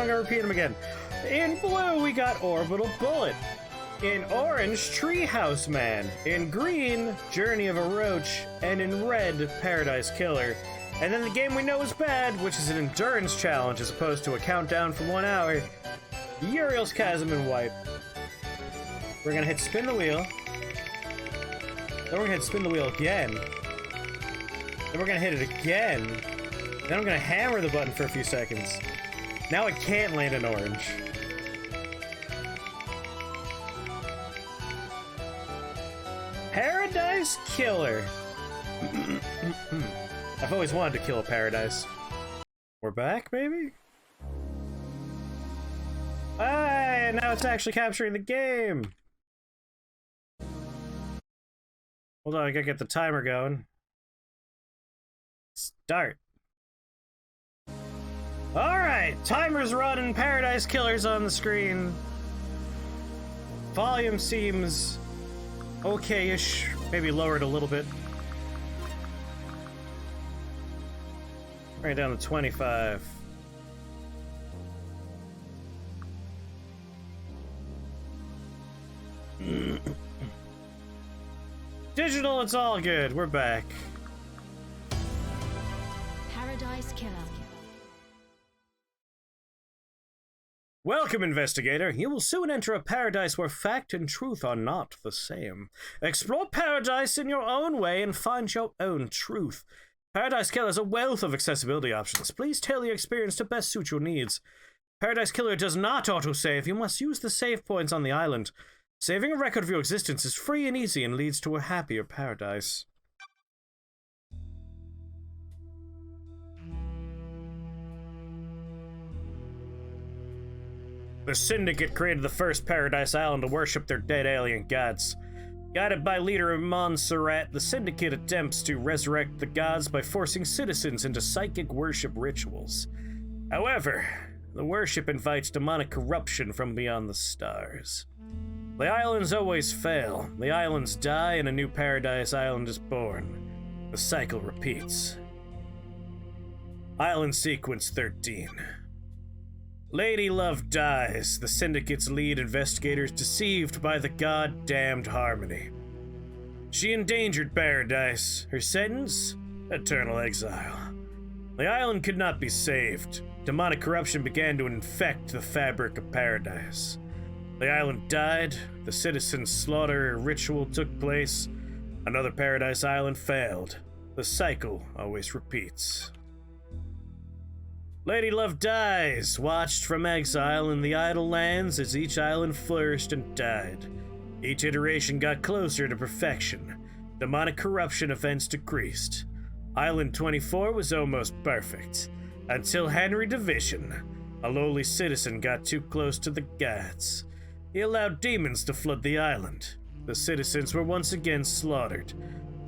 I'm gonna repeat them again. In blue, we got Orbital Bullet. In orange, Treehouse Man. In green, Journey of a Roach. And in red, Paradise Killer. And then the game we know is bad, which is an endurance challenge as opposed to a countdown for 1 hour. Uriel's Chasm in white. We're gonna hit spin the wheel. Then we're gonna hit spin the wheel again. Then we're gonna hit it again. Then I'm gonna hammer the button for a few seconds. Now I can't land an orange. Paradise Killer. I've always wanted to kill a paradise. We're back, maybe? Ah, now it's actually capturing the game. Hold on, I gotta get the timer going. Start. Alright, timer's running, Paradise Killer's on the screen. Volume seems okay-ish, maybe lowered a little bit. Right down to 25. Digital, it's all good. We're back. Paradise Killer. Welcome, investigator. You will soon enter a paradise where fact and truth are not the same. Explore paradise in your own way and find your own truth. Paradise Killer has a wealth of accessibility options. Please tailor your experience to best suit your needs. Paradise Killer does not autosave. You must use the save points on the island. Saving a record of your existence is free and easy and leads to a happier paradise. The Syndicate created the first Paradise Island to worship their dead alien gods. Guided by leader Montserrat, the Syndicate attempts to resurrect the gods by forcing citizens into psychic worship rituals. However, the worship invites demonic corruption from beyond the stars. The islands always fail. The islands die and a new Paradise Island is born. The cycle repeats. Island Sequence 13. Lady Love dies. The Syndicate's lead investigator is deceived by the god-damned Harmony. She endangered Paradise. Her sentence? Eternal exile. The island could not be saved. Demonic corruption began to infect the fabric of Paradise. The island died, the citizens' slaughter ritual took place, another Paradise Island failed. The cycle always repeats. Lady Love dies, watched from exile in the idle lands as each island flourished and died. Each iteration got closer to perfection. Demonic corruption events decreased. Island 24 was almost perfect, until Henry Division, a lowly citizen, got too close to the gods. He allowed demons to flood the island. The citizens were once again slaughtered.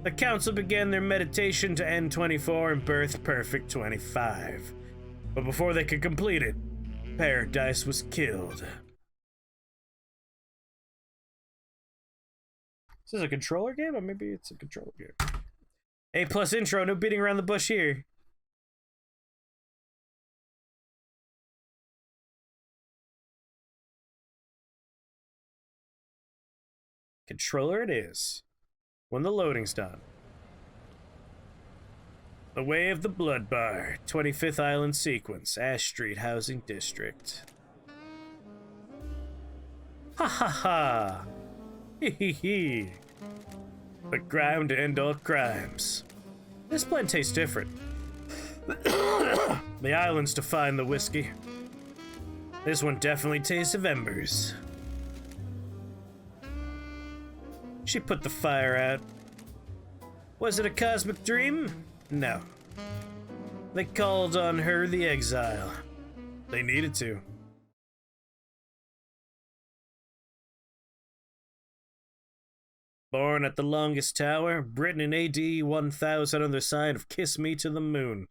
The council began their meditation to end 24 and birth perfect 25. But before they could complete it, Paradise was killed. Is this a controller game? Or maybe it's a controller game. A+ intro, no beating around the bush here. Controller it is. When the loading's done. The Way of the Blood Bar, 25th Island Sequence, Ash Street Housing District. Ha ha ha! Hee hee hee! The crime to end all crimes. This blend tastes different. The islands define the whiskey. This one definitely tastes of embers. She put the fire out. Was it a cosmic dream? No. They called on her the exile. They needed to. Born at the longest tower, Britain in AD 1000 on the side of Kiss Me to the Moon.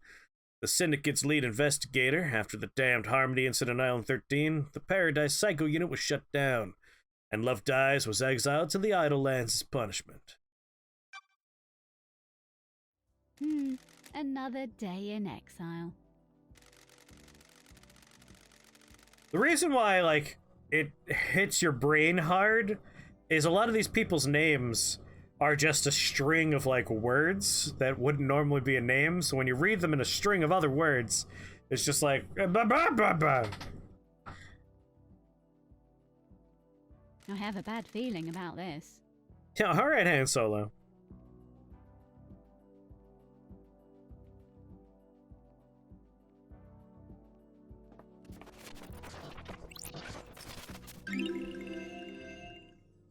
The Syndicate's lead investigator, after the damned Harmony incident on Island 13, the Paradise Psycho Unit was shut down, and Love Dies was exiled to the Idle Lands as punishment. Another day in exile. The reason why, like, it hits your brain hard is a lot of these people's names are just a string of, like, words that wouldn't normally be a name, so when you read them in a string of other words, it's just like, bah, bah, bah, bah. I have a bad feeling about this. Yeah, alright, Han Solo.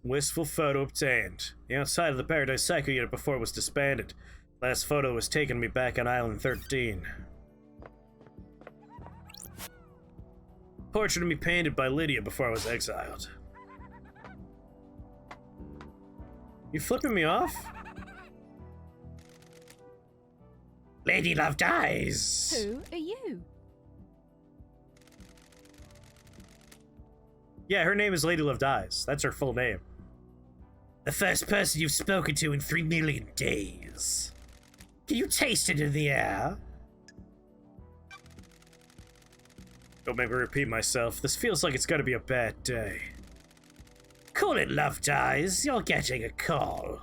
Wistful photo obtained. The outside of the Paradise Psycho unit before it was disbanded. Last photo was taken me back on Island 13. Portrait of me painted by Lydia before I was exiled. You flipping me off? Lady Love dies! Who are you? Yeah, her name is Lady Love Dies. That's her full name. The first person you've spoken to in 3 million days. Can you taste it in the air? Don't make me repeat myself. This feels like it's gonna be a bad day. Call it Love Dies. You're getting a call.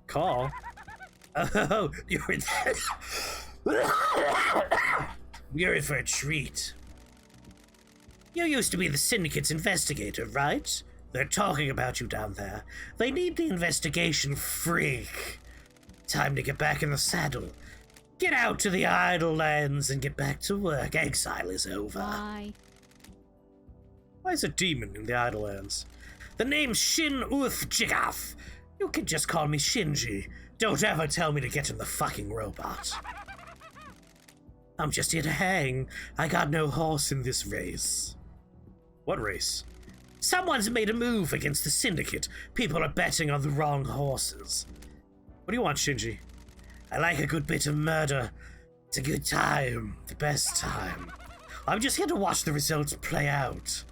Call? Oh, you're in You're in for a treat. You used to be the Syndicate's investigator, right? They're talking about you down there. They need the investigation freak. Time to get back in the saddle. Get out to the idle lands and get back to work. Exile is over. Why? Why is a demon in the idle lands? The name's Shin Uth Jigaf. You can just call me Shinji. Don't ever tell me to get in the fucking robot. I'm just here to hang. I got no horse in this race. What race? Someone's made a move against the Syndicate. People are betting on the wrong horses. What do you want, Shinji? I like a good bit of murder. It's a good time. The best time. I'm just here to watch the results play out.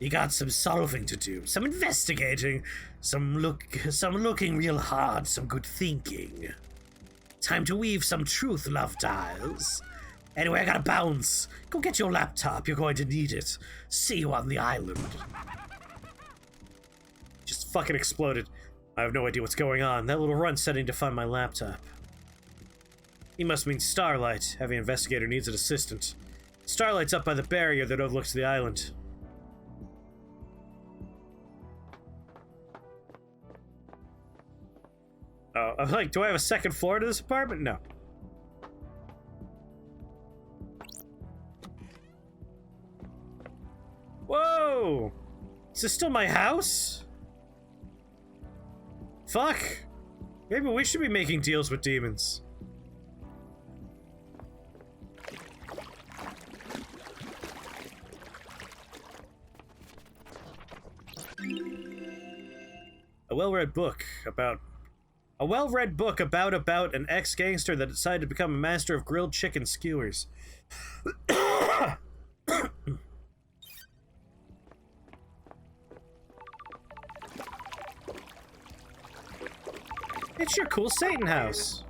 You got some solving to do, some investigating, some looking real hard, some good thinking. Time to weave some truth, Love Dies. Anyway, I gotta bounce. Go get your laptop. You're going to need it. See you on the island. Just fucking exploded. I have no idea what's going on. That little runt's setting to find my laptop. He must mean Starlight. Heavy investigator needs an assistant. Starlight's up by the barrier that overlooks the island. Oh, I'm like, do I have a second floor to this apartment? No. Whoa! Is this still my house? Fuck! Maybe we should be making deals with demons. A well-read book about an ex-gangster that decided to become a master of grilled chicken skewers. It's your cool Satan house.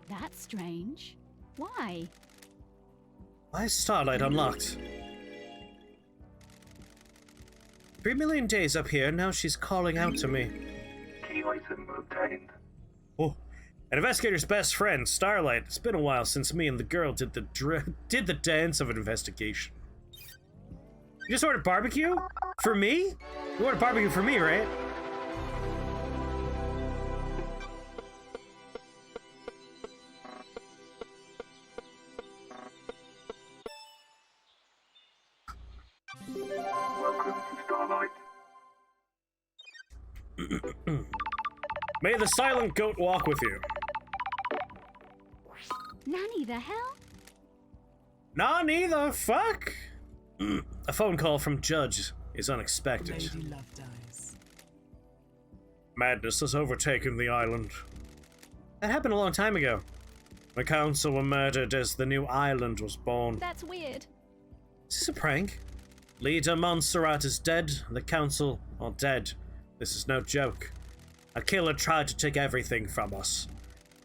That's strange. Why? Why is Starlight unlocked? 3 million days up here, now she's calling out to me. Key item obtained. Oh, an investigator's best friend, Starlight. It's been a while since me and the girl did the dance of an investigation. You just ordered barbecue? For me? You ordered barbecue for me, right? Welcome to Starlight. May the silent goat walk with you. Nanny, the hell? Nah, neither. Fuck. A phone call from Judge is unexpected. Lady Love Dies. Madness has overtaken the island. That happened a long time ago. The council were murdered as the new island was born. That's weird. Is this a prank? Leader Montserrat is dead, the council are dead. This is no joke. A killer tried to take everything from us.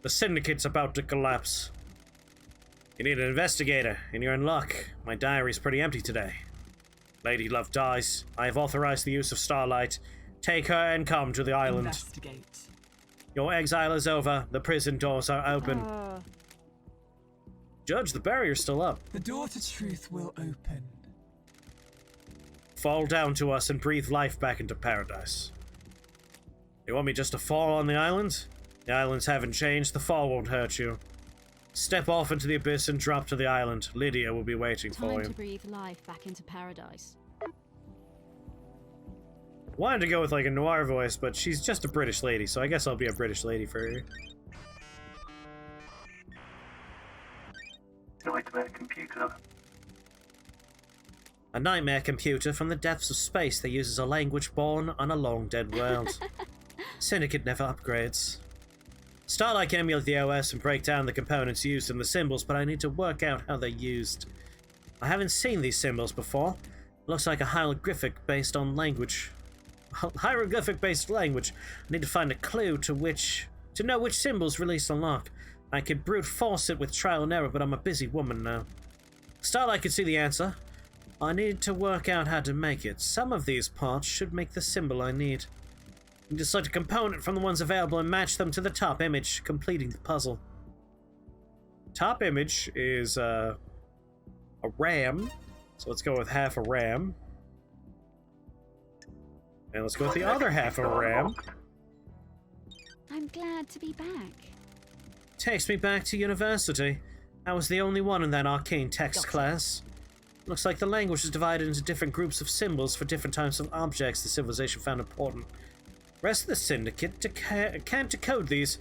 The syndicate's about to collapse. You need an investigator, and you're in luck. My diary's pretty empty today. Lady Love dies. I have authorized the use of Starlight. Take her and come to the island. Investigate. Your exile is over. The prison doors are open. Judge, the barrier's still up. The door to truth will open. Fall down to us and breathe life back into paradise. You want me just to fall on the island? The islands haven't changed. The fall won't hurt you. Step off into the abyss and drop to the island. Lydia will be waiting for Time you. to breathe life back into paradise. Wanted to go with like a noir voice, but she's just a British lady, so I guess I'll be a British lady for her. Nightmare computer. A nightmare computer from the depths of space that uses a language born on a long-dead world. Syndicate never upgrades. Starlight can emulate the OS and break down the components used in the symbols, but I need to work out how they're used. I haven't seen these symbols before. It looks like a hieroglyphic based on language. Hieroglyphic-based language. I need to find a clue to know which symbols release unlock. I could brute force it with trial and error, but I'm a busy woman now. Starlight could see the answer. I need to work out how to make it. Some of these parts should make the symbol I need. You can select a component from the ones available and match them to the top image, completing the puzzle. Top image is a ram, so let's go with half a ram. And let's go with the other half of a ram. I'm glad to be back. Takes me back to university. I was the only one in that arcane text class. Looks like the language is divided into different groups of symbols for different types of objects the civilization found important. The rest of the syndicate can't decode these.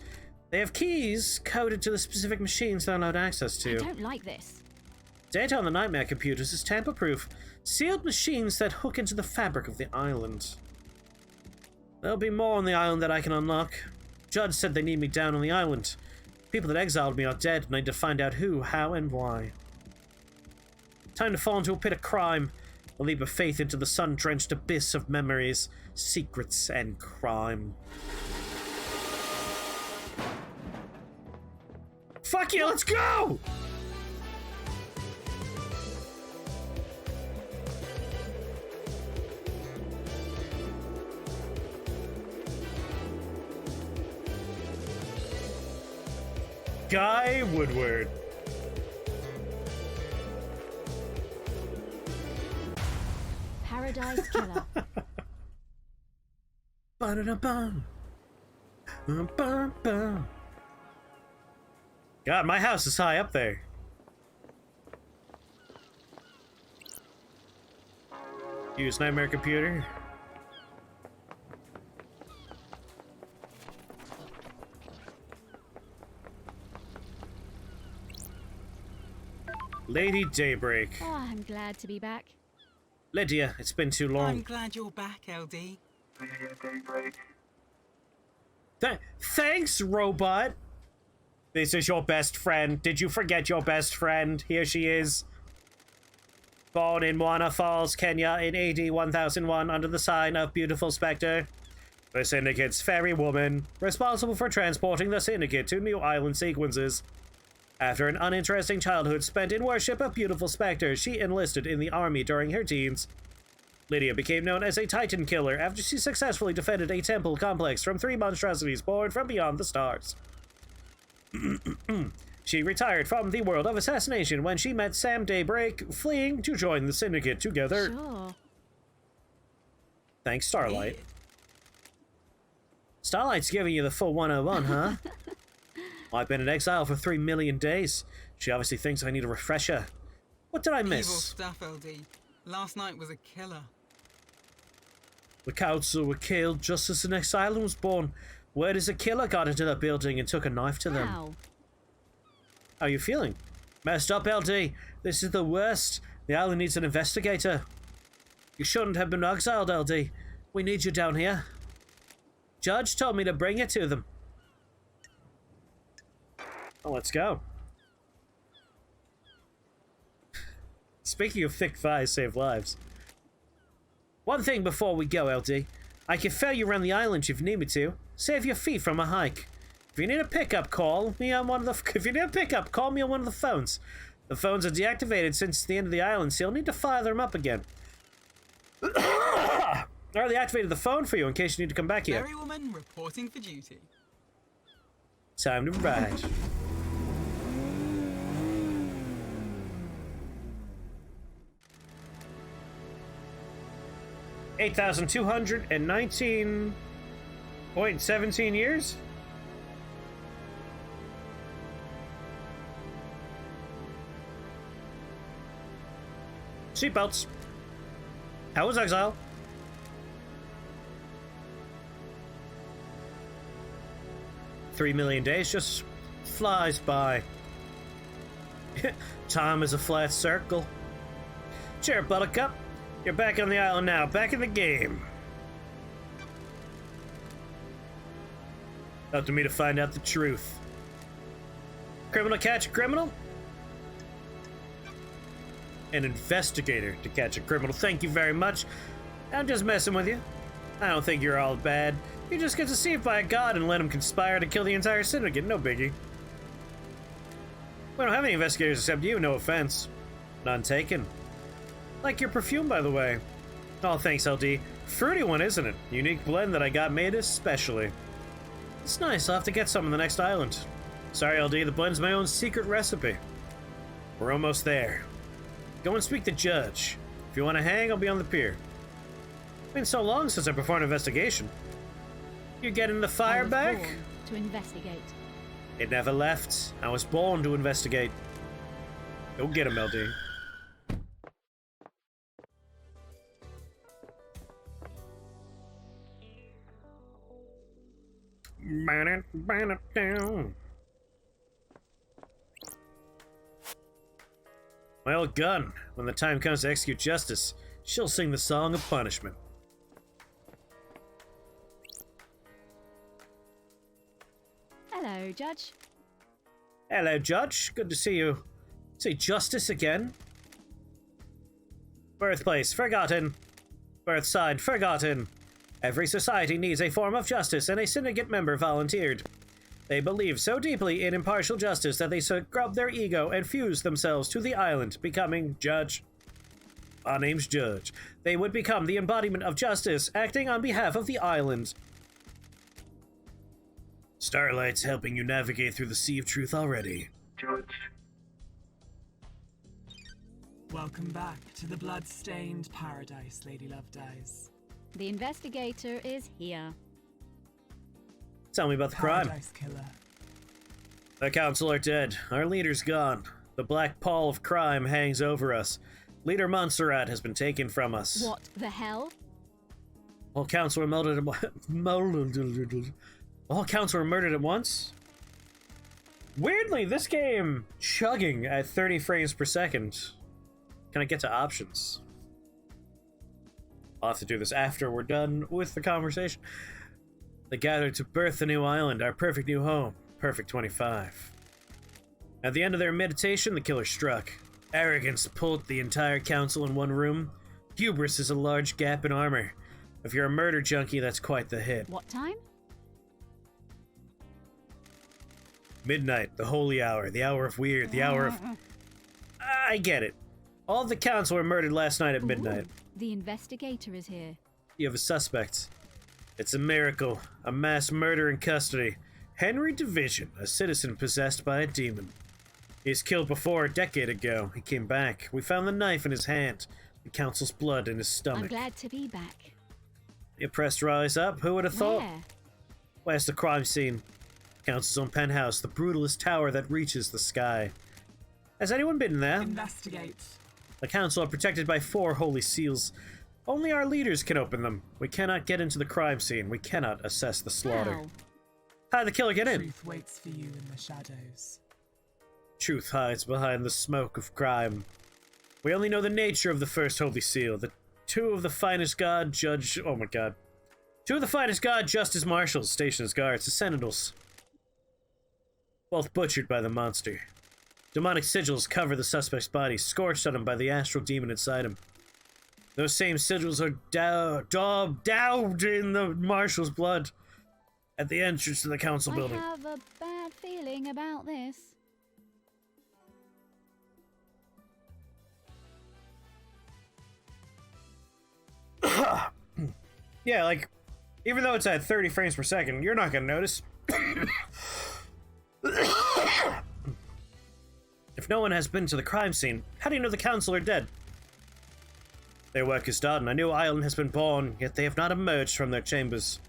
They have keys coded to the specific machines they're allowed access to. I don't like this. Data on the nightmare computers is tamper-proof. Sealed machines that hook into the fabric of the island. There'll be more on the island that I can unlock. Judge said they need me down on the island. People that exiled me are dead, and I need to find out who, how, and why. Time to fall into a pit of crime. A leap of faith into the sun-drenched abyss of memories, secrets, and crime. Fuck you, let's go! Guy Woodward. Paradise Killer. Ba-da-da-bum. Bum-bum-bum. God, my house is high up there. Use nightmare computer. Lady Daybreak. Oh, I'm glad to be back. Lydia, it's been too I'm long. glad you're back, LD. Lydia Daybreak. Thanks, robot. This is your best friend. Did you forget your best friend? Here she is. Born in Moana Falls, Kenya in AD 1001 under the sign of Beautiful Spectre. The Syndicate's fairy woman, responsible for transporting the Syndicate to new island sequences. After an uninteresting childhood spent in worship of Beautiful Spectre, she enlisted in the army during her teens. Lydia became known as a Titan killer after she successfully defended a temple complex from 3 monstrosities born from beyond the stars. She retired from the world of assassination when she met Sam Daybreak, fleeing to join the Syndicate together. Sure. Thanks, Starlight. Starlight's giving you the full 101, huh? I've been in exile for 3 million days. She obviously thinks I need a refresher. What did I miss? Evil stuff, LD. Last night was a killer. The council were killed just as the next island was born. Word is a killer got into the building and took a knife to them. Wow. How are you feeling? Messed up, LD. This is the worst. The island needs an investigator. You shouldn't have been exiled, LD. We need you down here. Judge told me to bring you to them. Oh, let's go. Speaking of thick thighs save lives. One thing before we go, LD. I can ferry you around the island if you need me to. Save your feet from a hike. If you need a pickup, call me on one of the. If you need a pickup, call me on one of the phones. The phones are deactivated since the end of the island, so you'll need to fire them up again. I already activated the phone for you in case you need to come back here. Ferrywoman reporting for duty. Time to ride. $8,219.17 years? Seatbelts. How was exile? $3 million days just flies by. Time is a flat circle. Sure, Buttercup. You're back on the island now, back in the game. Up to me to find out the truth. Criminal catch a criminal? An investigator to catch a criminal. Thank you very much. I'm just messing with you. I don't think you're all bad. You just get deceived by a god and let him conspire to kill the entire syndicate. No biggie. We don't have any investigators except you, no offense. None taken. Like your perfume, by the way. Oh, thanks, LD. Fruity one, isn't it? Unique blend that I got made especially. It's nice. I'll have to get some on the next island. Sorry, LD. The blend's my own secret recipe. We're almost there. Go and speak to Judge. If you want to hang, I'll be on the pier. It's been so long since I performed an investigation. You getting the fire back? Born to investigate. It never left. I was born to investigate. Go get him, LD. Burn it down. My old gun. When the time comes to execute justice, she'll sing the song of punishment. Hello, Judge. Hello, Judge. Good to see you. See justice again. Birthplace, forgotten. Birthside, forgotten. Every society needs a form of justice, and a syndicate member volunteered. They believe so deeply in impartial justice that they scrub their ego and fuse themselves to the island, becoming Judge. Our name's Judge. They would become the embodiment of justice, acting on behalf of the island. Starlight's helping you navigate through the Sea of Truth already. Judge. Welcome back to the blood-stained paradise, Lady Lovedays. The investigator is here. Tell me about the crime. Paradise killer. The council are dead. Our leader's gone. The black pall of crime hangs over us. Leader Montserrat has been taken from us. What the hell? All counts were murdered All counts were murdered at once? Weirdly, this game chugging at 30 frames per second. Can I get to options? I'll have to do this after we're done with the conversation. They gathered to birth the new island, our perfect new home. Perfect 25. At the end of their meditation, the killer struck. Arrogance pulled the entire council in one room. Hubris is a large gap in armor. If you're a murder junkie, that's quite the hit. What time? Midnight, the holy hour, the hour of weird, the hour of... I get it. All the council were murdered last night at midnight. Ooh, the investigator is here. You have a suspect. It's a miracle. A mass murder in custody. Henry Division, a citizen possessed by a demon. He was killed before a decade ago. He came back. We found the knife in his hand. The council's blood in his stomach. I'm glad to be back. You pressed Rise up? Who would have thought? Where? Where's the crime scene? Council's own penthouse, the brutalist tower that reaches the sky. Has anyone been there? Investigate. The council are protected by 4 holy seals. Only our leaders can open them. We cannot get into the crime scene. We cannot assess the slaughter. How? How'd the killer get in? Truth waits for you in the shadows. Truth hides behind the smoke of crime. We only know the nature of the first holy seal. The 2 of the finest god judge... Oh my god. 2 of the finest god justice marshals stationed as guards, the sentinels. Both butchered by the monster. Demonic sigils cover the suspect's body, scorched on him by the astral demon inside him. Those same sigils are daubed in the marshal's blood at the entrance to the council building. I have a bad feeling about this. Yeah, like, even though it's at 30 frames per second, you're not gonna notice. If no one has been to the crime scene, how do you know the council are dead? Their work is done. A new island has been born, yet they have not emerged from their chambers.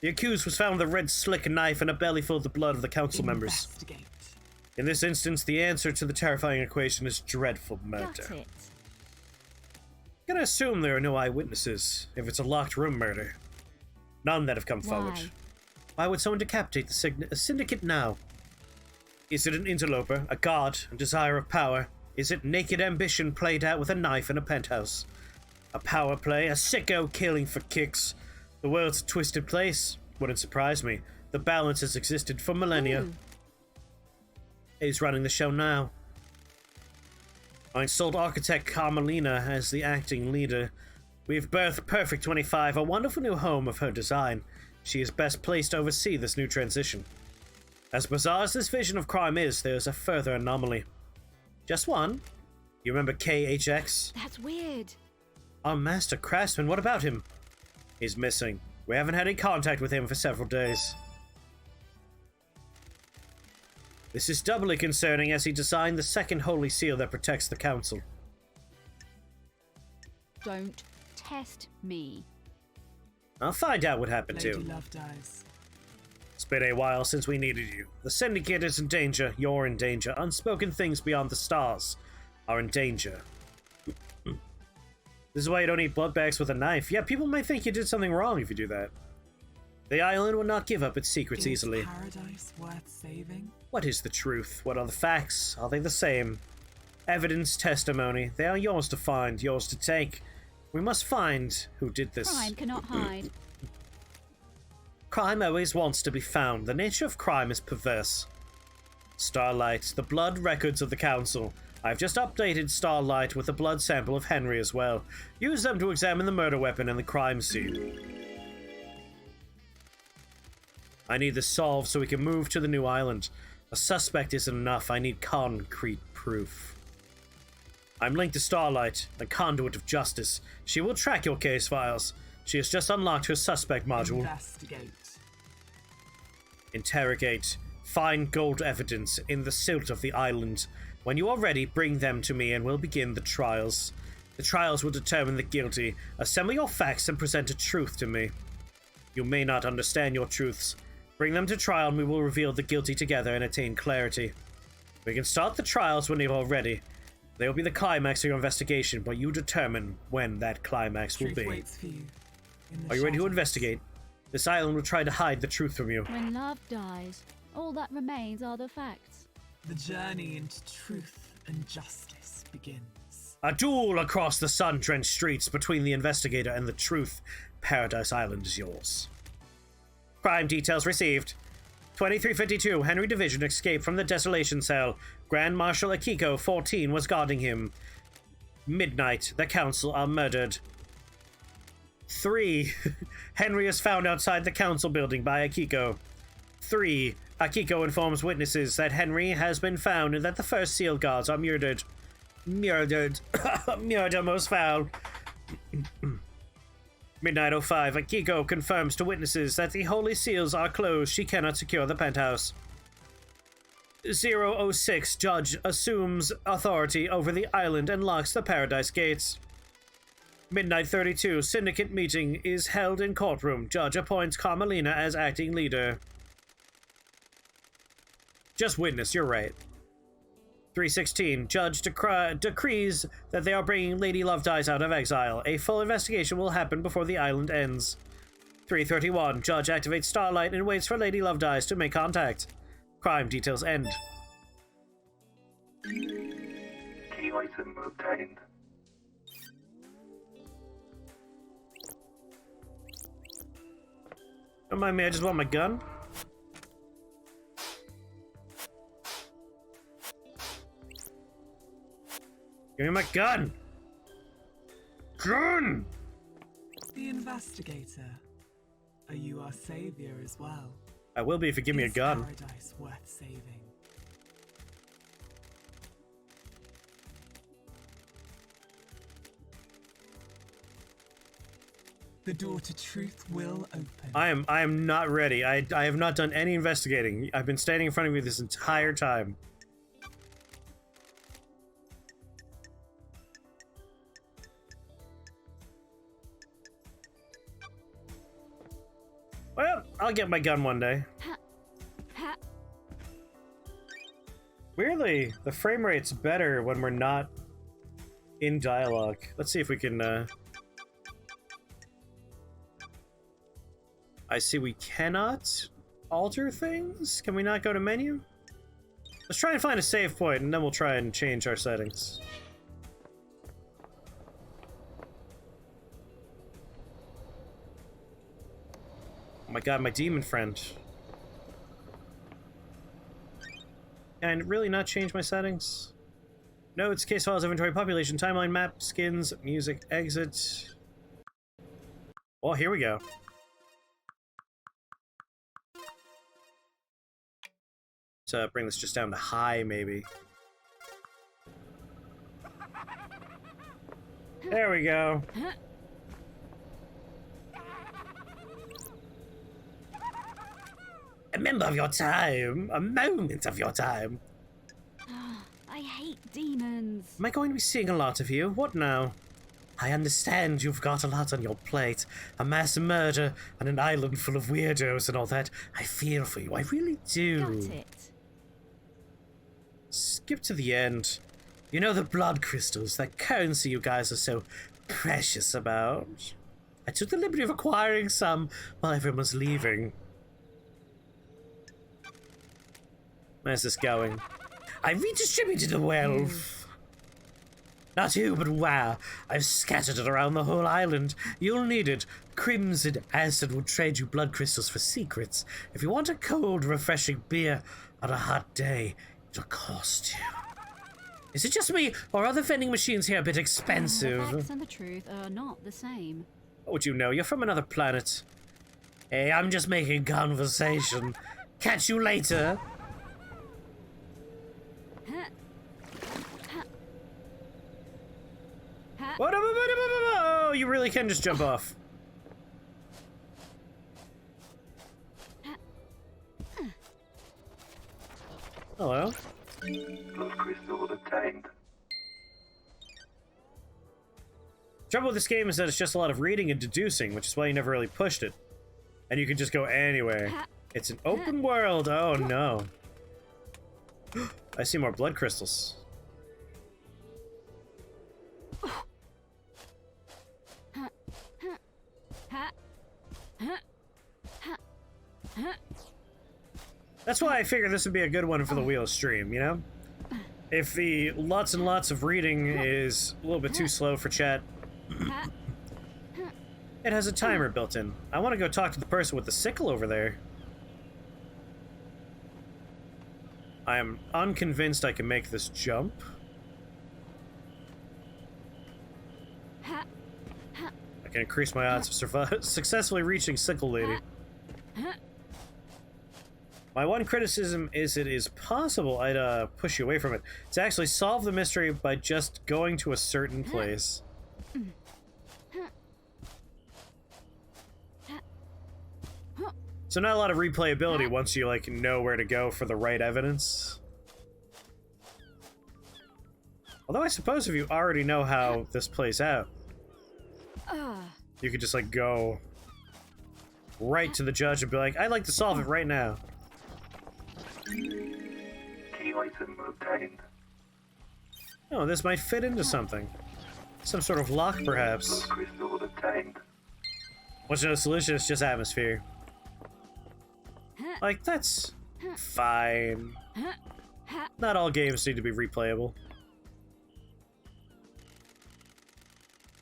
The accused was found with a red slick knife and a belly full of the blood of the council members. Investigate. In this instance, the answer to the terrifying equation is dreadful murder. Got it. I'm gonna assume there are no eyewitnesses, if it's a locked room murder. None that have come forward. Why? Why would someone decapitate the syndicate now? Is it an interloper, a god, a desire of power? Is it naked ambition played out with a knife in a penthouse? A power play, a sicko killing for kicks. The world's a twisted place. Wouldn't surprise me. The balance has existed for millennia. Ooh. He's running the show now. I installed architect Carmelina as the acting leader. We've birthed Perfect 25, a wonderful new home of her design. She is best placed to oversee this new transition. As bizarre as this vision of crime is, there's a further anomaly. Just one. You remember KHX? That's weird. Our master craftsman, what about him? He's missing. We haven't had any contact with him for several days. This is doubly concerning as he designed the second holy seal that protects the council. Don't test me. I'll find out what happened Lady to him. Love dies. It's been a while since we needed you. The syndicate is in danger. You're in danger. Unspoken things beyond the stars are in danger. This is why you don't eat blood bags with a knife. Yeah, people might think you did something wrong if you do that. The island will not give up its secrets easily. Is paradise worth saving? What is the truth? What are the facts? Are they the same? Evidence, testimony. They are yours to find, yours to take. We must find who did this. Crime cannot hide. Crime always wants to be found. The nature of crime is perverse. Starlight, the blood records of the council. I've just updated Starlight with a blood sample of Henry as well. Use them to examine the murder weapon and the crime scene. I need this solved so we can move to the new island. A suspect isn't enough. I need concrete proof. I'm linked to Starlight, a conduit of justice. She will track your case files. She has just unlocked her suspect module. Investigate. Interrogate. Find gold evidence in the silt of the island. When you are ready, bring them to me and we'll begin the trials. The trials will determine the guilty. Assemble your facts and present a truth to me. You may not understand your truths. Bring them to trial and we will reveal the guilty together and attain clarity. We can start the trials when you are ready. They will be the climax of your investigation, but you determine when that climax will Truth be. waits for you. In the Are you ready to shadows. investigate? This island will try to hide the truth from you. When love dies, all that remains are the facts. The journey into truth and justice begins. A duel across the sun-drenched streets between the investigator and the truth. Paradise Island is yours. Crime details received. 2352, Henry Division escaped from the desolation cell. Grand Marshal Akiko, 14, was guarding him. Midnight, the council are murdered. 3. Henry is found outside the council building by Akiko. 3. Akiko informs witnesses that Henry has been found and that the first seal guards are murdered. Murdered. Murder most foul. Midnight 05, Akiko confirms to witnesses that the holy seals are closed. She cannot secure the penthouse. 006, Judge assumes authority over the island and locks the paradise gates. Midnight 32, Syndicate meeting is held in courtroom. Judge appoints Carmelina as acting leader. Just witness, you're right. 316, Judge decrees that they are bringing Lady Love Dies out of exile. A full investigation will happen before the island ends. 331, Judge activates Starlight and waits for Lady Love Dies to make contact. Crime details end. Key item obtained. Don't mind me, I just want my gun. Give me my gun! Gun! The investigator. Are you our savior as well? I will be if you give me a Is gun. Paradise worth saving? The door to truth will open. I am not ready. I have not done any investigating. I've been standing in front of you this entire time. Well, I'll get my gun one day. Weirdly, the frame rate's better when we're not in dialogue. Let's see if we can, I see we cannot alter things? Can we not go to menu? Let's try and find a save point, and then we'll try and change our settings. Oh my god, my demon friend. Can I really not change my settings? Notes, case files, inventory, population, timeline, map, skins, music, exit. Well, here we go. Let's bring this just down to high, maybe. There we go. A member of your time. A moment of your time. I hate demons. Am I going to be seeing a lot of you? What now? I understand you've got a lot on your plate. A mass murder and an island full of weirdos and all that. I feel for you. I really do. Got it. Skip to the end. You know the blood crystals, that currency you guys are so precious about? I took the liberty of acquiring some while everyone was leaving. Where's this going? I redistributed the wealth. Not who, but where. I've scattered it around the whole island. You'll need it. Crimson Acid will trade you blood crystals for secrets. If you want a cold, refreshing beer on a hot day, it'll cost you. Is it just me, or are the vending machines here a bit expensive? The facts and the truth are not the same. What would you know? You're from another planet. Hey, I'm just making conversation. Catch you later. Oh, you really can just jump off. Hello. Blood crystal obtained. Trouble with this game is that it's just a lot of reading and deducing, which is why you never really pushed it. And you can just go anywhere. It's an open world. Oh no. I see more blood crystals. That's why I figured this would be a good one for the wheel stream, you know? If the lots and lots of reading is a little bit too slow for chat, it has a timer built in. I want to go talk to the person with the sickle over there. I am unconvinced I can make this jump. I can increase my odds of successfully reaching Sickle Lady. My one criticism is it is possible I'd push you away from it. To actually solve the mystery by just going to a certain place. So not a lot of replayability once you like know where to go for the right evidence. Although I suppose if you already know how this plays out, you could just like go right to the judge and be like, I'd like to solve it right now. Key item obtained. Oh, this might fit into something. Some sort of lock, perhaps. Blood crystal obtained. What's no solution? It's just atmosphere. Like, that's fine. Not all games need to be replayable.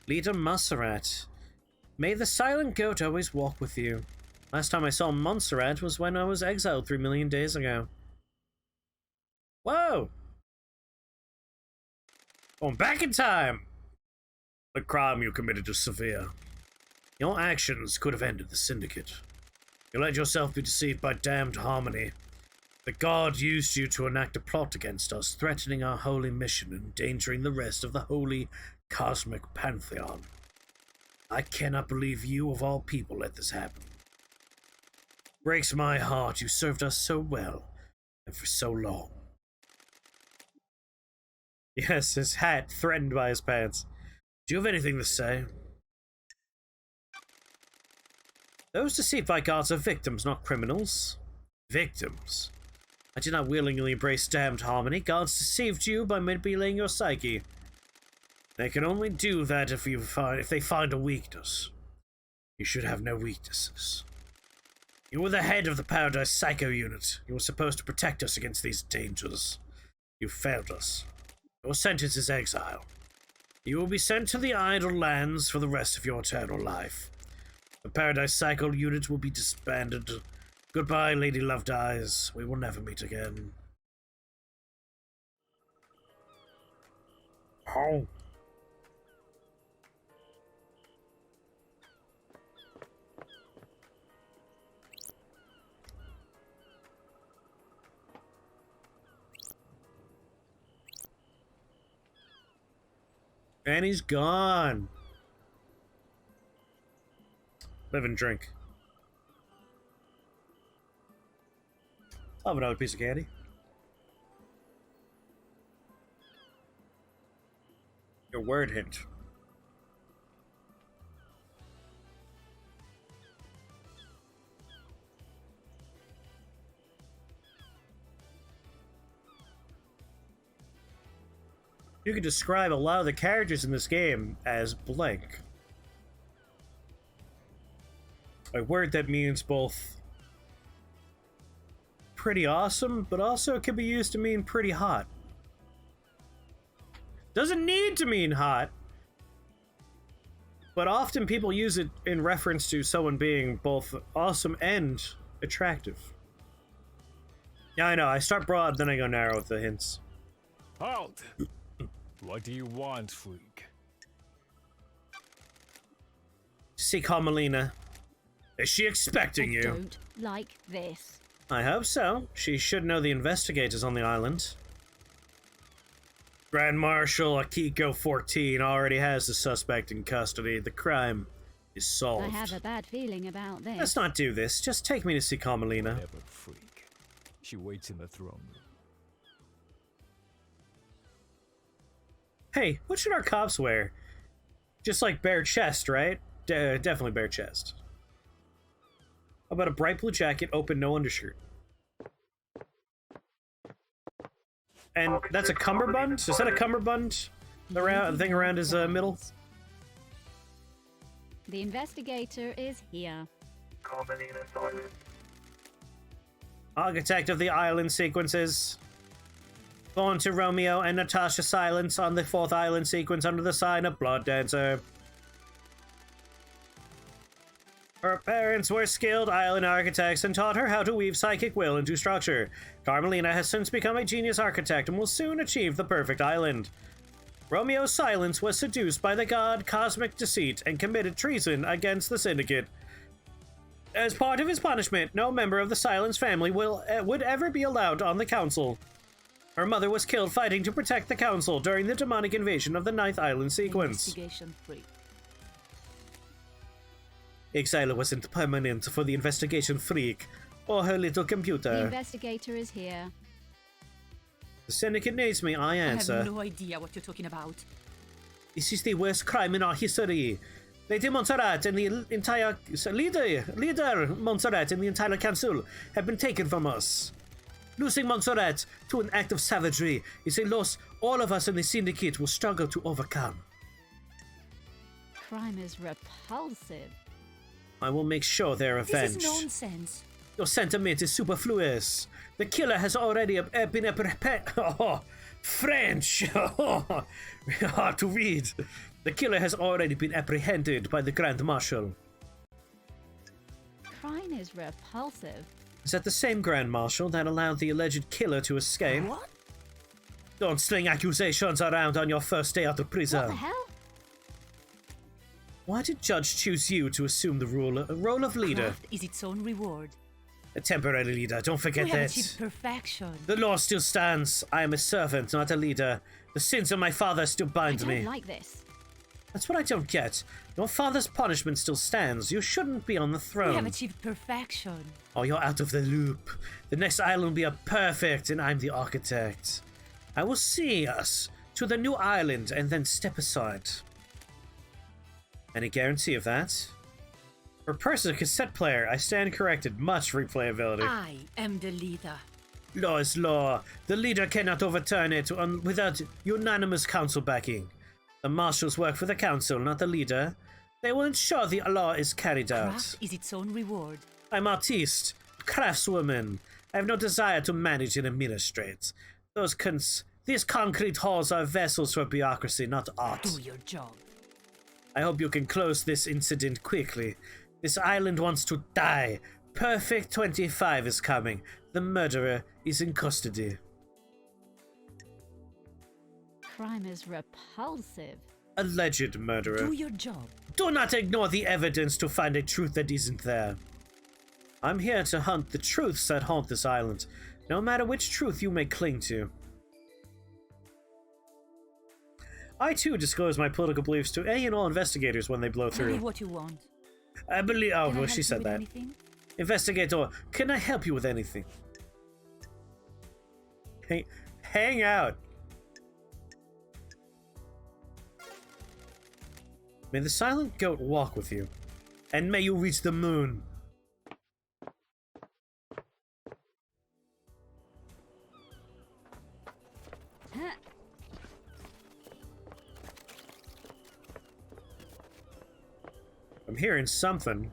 Leader Montserrat. May the silent goat always walk with you. Last time I saw Montserrat was when I was exiled 3 million days ago. Whoa! Going back in time! The crime you committed is severe. Your actions could have ended the Syndicate. You let yourself be deceived by damned harmony. The god used you to enact a plot against us, threatening our holy mission and endangering the rest of the holy cosmic pantheon. I cannot believe you, of all people, let this happen. Breaks my heart. You served us so well, and for so long. Yes, his hat threatened by his pants. Do you have anything to say? Those deceived by gods are victims, not criminals. Victims. I did not willingly embrace damned harmony. Gods deceived you by manipulating your psyche. They can only do that if they find a weakness. You should have no weaknesses. You were the head of the Paradise Psycho Unit. You were supposed to protect us against these dangers. You failed us. Your sentence is exile. You will be sent to the Idle Lands for the rest of your eternal life. The Paradise Psycho Unit will be disbanded. Goodbye, Lady Loved Eyes. We will never meet again. Oh. And he's gone. Live and drink. I'll have another piece of candy. Your word hint. You could describe a lot of the characters in this game as blank. A word that means both pretty awesome, but also can be used to mean pretty hot. Doesn't need to mean hot, but often people use it in reference to someone being both awesome and attractive. Yeah, I know. I start broad, then I go narrow with the hints. Halt! What do you want, freak? See Carmelina. Is she expecting I you? don't like this. I hope so. She should know the investigators on the island. Grand Marshal Akiko 14 already has the suspect in custody. The crime is solved. I have a bad feeling about this. Let's not do this. Just take me to see Carmelina. Never, freak. She waits in the throne room. Hey, what should our cops wear? Just like bare chest, right? Definitely bare chest. How about a bright blue jacket, open, no undershirt? And that's a cummerbund? Is that a cummerbund? The thing around his middle? The investigator is here. Carmelina Silent. Architect of the island sequences. Born to Romeo and Natasha Silence on the 4th island sequence under the sign of Blood Dancer. Her parents were skilled island architects and taught her how to weave psychic will into structure. Carmelina has since become a genius architect and will soon achieve the perfect island. Romeo Silence was seduced by the god Cosmic Deceit and committed treason against the Syndicate. As part of his punishment, no member of the Silence family would ever be allowed on the council. Her mother was killed fighting to protect the council during the demonic invasion of the 9th island sequence. Investigation free. Exile wasn't permanent for the investigation freak or her little The computer. investigator is here. The Syndicate needs me, I I answer. have no idea what you're talking about. This is the worst crime in our history. Lady Montserrat and the entire leader Montserrat and the entire council have been taken from us. Losing Montserrat to an act of savagery is a loss all of us in the Syndicate will struggle to overcome. Crime is repulsive. I will make sure they're avenged. This is nonsense. Your sentiment is superfluous. The killer has already been French. Hard to read. The killer has already been apprehended by the Grand Marshal. Crime is repulsive. Is that the same Grand Marshal that allowed the alleged killer to escape? What? Don't sling accusations around on your first day out of prison. What the hell? Why did Judge choose you to assume the role of leader? Craft is its own reward. A temporary leader, don't forget We have that. achieved perfection. The law still stands. I am a servant, not a leader. The sins of my father still I bind don't me. like this. That's what I don't get. Your father's punishment still stands. You shouldn't be on the We throne. have achieved perfection. Oh, you're out of the loop. The next island will be a perfect, and I'm the architect. I will see us to the new island and then step aside. Any guarantee of that? For a person, a cassette player, I stand corrected. Much replayability. I am the leader. Law is law. The leader cannot overturn it without unanimous council backing. The marshals work for the council, not the leader. They will ensure the law is carried out. Craft is its own reward. I'm artiste, craftswoman. I have no desire to manage and administrate. These concrete halls are vessels for bureaucracy, not art. Do your job. I hope you can close this incident quickly. This island wants to die. Perfect 25 is coming. The murderer is in custody. Crime is repulsive. Alleged murderer. Do your job. Do not ignore the evidence to find a truth that isn't there. I'm here to hunt the truths that haunt this island, no matter which truth you may cling to. I too disclose my political beliefs to any and all investigators when they blow Tell me through. what you want. I believe. Oh, Can I well, help she you said with that. anything? Investigator, can I help you with anything? Hey, hang out. May the silent goat walk with you, and may you reach the moon. I'm hearing something.